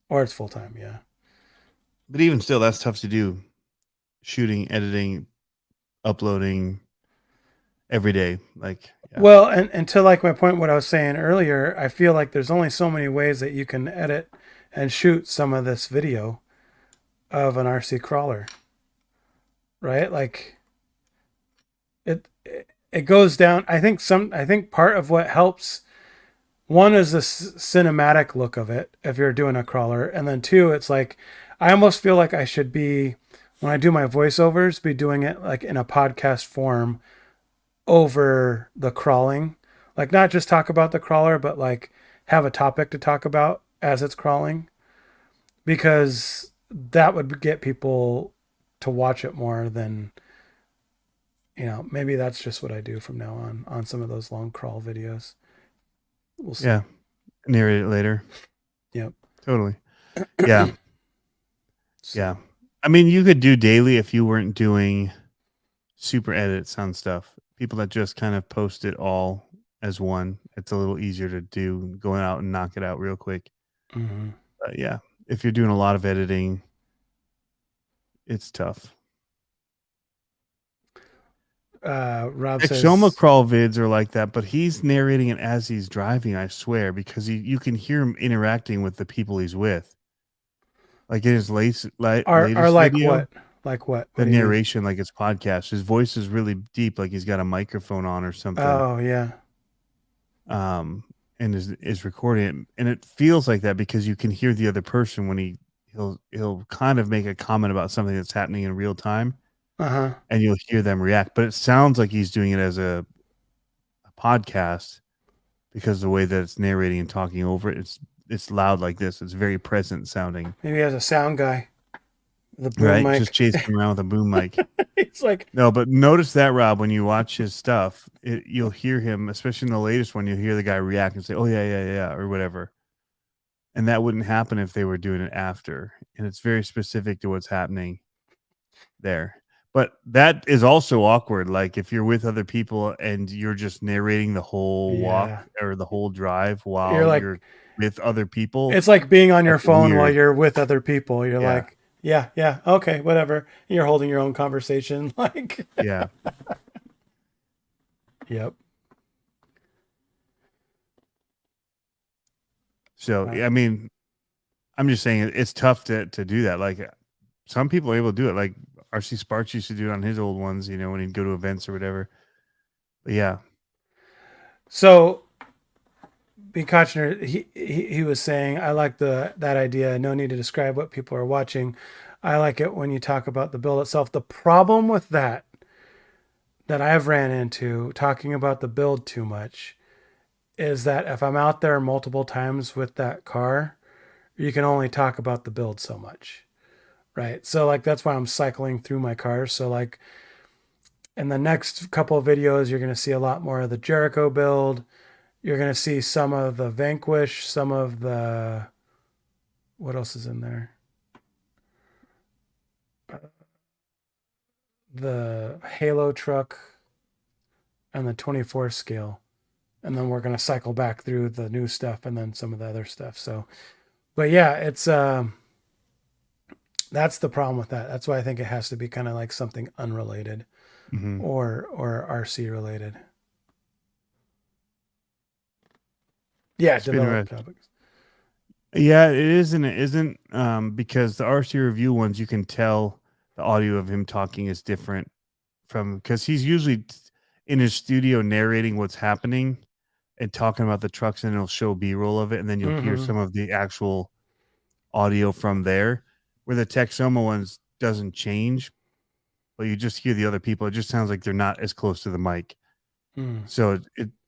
Or it's full time, yeah. But even still, that's tough to do. Shooting, editing, uploading every day. Like, yeah. Well, and to like my point, what I was saying earlier, I feel like there's only so many ways that you can edit and shoot some of this video of an RC crawler. Right? Like it goes down. I think part of what helps, one is the cinematic look of it if you're doing a crawler, and then two, it's like I almost feel like I should be, when I do my voiceovers, be doing it like in a podcast form over the crawling. Like not just talk about the crawler, but like have a topic to talk about as it's crawling, because that would get people to watch it more than, maybe that's just what I do from now on some of those long crawl videos. We'll see. Yeah. Narrate it later. Yep. Totally. Yeah. Yeah. I mean, you could do daily if you weren't doing super edits on stuff. People that just kind of post it all as one. It's a little easier to do, going out and knock it out real quick. Mm-hmm. But yeah, if you're doing a lot of editing, it's tough. Rob says Shoma crawl vids are like that, but he's narrating it as he's driving, I swear, because you can hear him interacting with the people he's with. Like in his latest like video, what? Like what? The narration, like it's podcast. His voice is really deep, like he's got a microphone on or something. Oh yeah. And is recording it, and it feels like that because you can hear the other person when he'll kind of make a comment about something that's happening in real time. Uh-huh. And you'll hear them react, but it sounds like he's doing it as a podcast because the way that it's narrating and talking over it, it's loud like this. It's very present sounding. Maybe he has a sound guy. The boom mic. Just chasing around with a boom mic. It's like, no, but notice that, Rob, when you watch his stuff, you'll hear him, especially in the latest one, you'll hear the guy react and say, "Oh yeah," or whatever. And that wouldn't happen if they were doing it after. And it's very specific to what's happening there. But that is also awkward. Like if you're with other people and you're just narrating the whole walk or the whole drive while you're with other people. It's like being on your phone while you're with other people. You're like, yeah, okay, whatever. You're holding your own conversation. Like, yeah. Yep. So, I mean, I'm just saying it's tough to do that. Like some people are able to do it. Like RC Sparks used to do it on his old ones, when he'd go to events or whatever. But yeah. So B. Kochner, he was saying, I like that idea. No need to describe what people are watching. I like it when you talk about the build itself. The problem with that I've ran into talking about the build too much is that if I'm out there multiple times with that car, you can only talk about the build so much. Right. So like that's why I'm cycling through my cars. So like in the next couple of videos, you're going to see a lot more of the Jericho build. You're going to see some of the Vanquish, some of the, what else is in there? The Halo truck and the 24 scale. And then we're going to cycle back through the new stuff and then some of the other stuff. So, but yeah, it's, that's the problem with that. That's why I think it has to be kind of like something unrelated Mm-hmm. or RC related. Yeah, It's been develop interesting. topics. Yeah, it is and it isn't. Because the RC review ones, you can tell the audio of him talking is different from because he's usually in his studio narrating what's happening and talking about the trucks, and he'll show B-roll of it, and then you'll hear Mm-hmm. some of the actual audio from there. Where the Texoma ones doesn't change, but you just hear the other people. It just sounds like they're not as close to the mic, Mm. so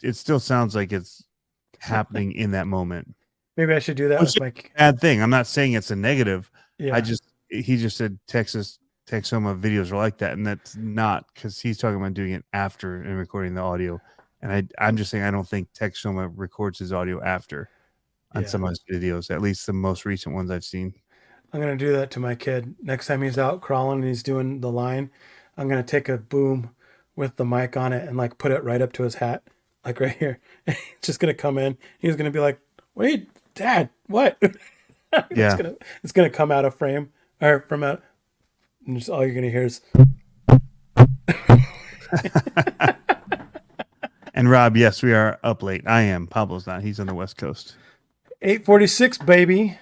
it still sounds like it's happening in that moment. Maybe I should do that Which with is my. a bad thing. I'm not saying it's a negative. I Yeah, just he just said Texoma videos are like that, and that's not because he's talking about doing it after and recording the audio. And I'm just saying I don't think Texoma records his audio after on yeah. some of his videos, at least the most recent ones I've seen. I'm gonna do that to my kid next time he's out crawling and he's doing the line. I'm gonna take a boom with the mic on it and like put it right up to his hat, like right here. It's just gonna come in. He's gonna be like, "Wait, Dad, what?" it's Yeah. gonna it's gonna come out of frame or from out, and just all you're gonna hear is. And Rob, yes, we are up late. I am. Pablo's not. He's on the West Coast. 8:46, baby.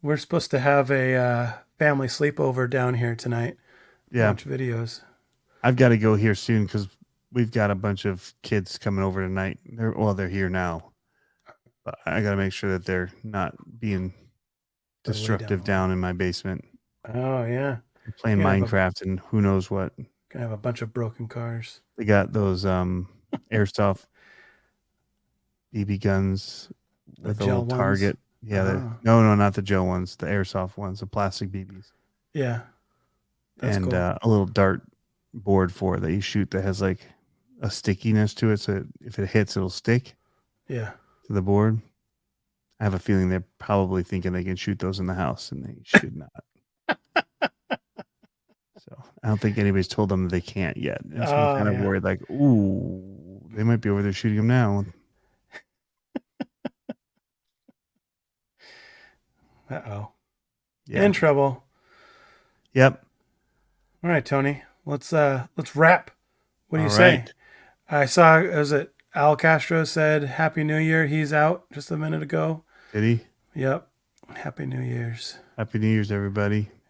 We're supposed to have a family sleepover down here tonight. Yeah. Watch videos. I've got to go here soon because we've got a bunch of kids coming over tonight. They're here now. But I got to make sure that they're not being Or lay destructive down in my basement, Oh yeah, playing gonna have a Minecraft and who knows what. gonna have a bunch of broken cars. They got those airsoft BB guns The with a gel little ones. target. Yeah, Oh. no, not the gel ones, the airsoft ones, the plastic BBs, Yeah, that's and cool. a little dart board for it that you shoot that has like a stickiness to it, so if it hits, it'll stick Yeah. to the board. I have a feeling they're probably thinking they can shoot those in the house, and they should not. So I don't think anybody's told them they can't yet. And so I'm Oh kind of yeah. worried, like, ooh, they might be over there shooting them now. Uh-oh. Yeah. In trouble. Yep. All right, Tony. Let's wrap. What do you All say? right. I saw, was it Al Castro said Happy New Year. He's out just a minute ago. Did he? Yep. Happy New Year's. Happy New Year's, everybody.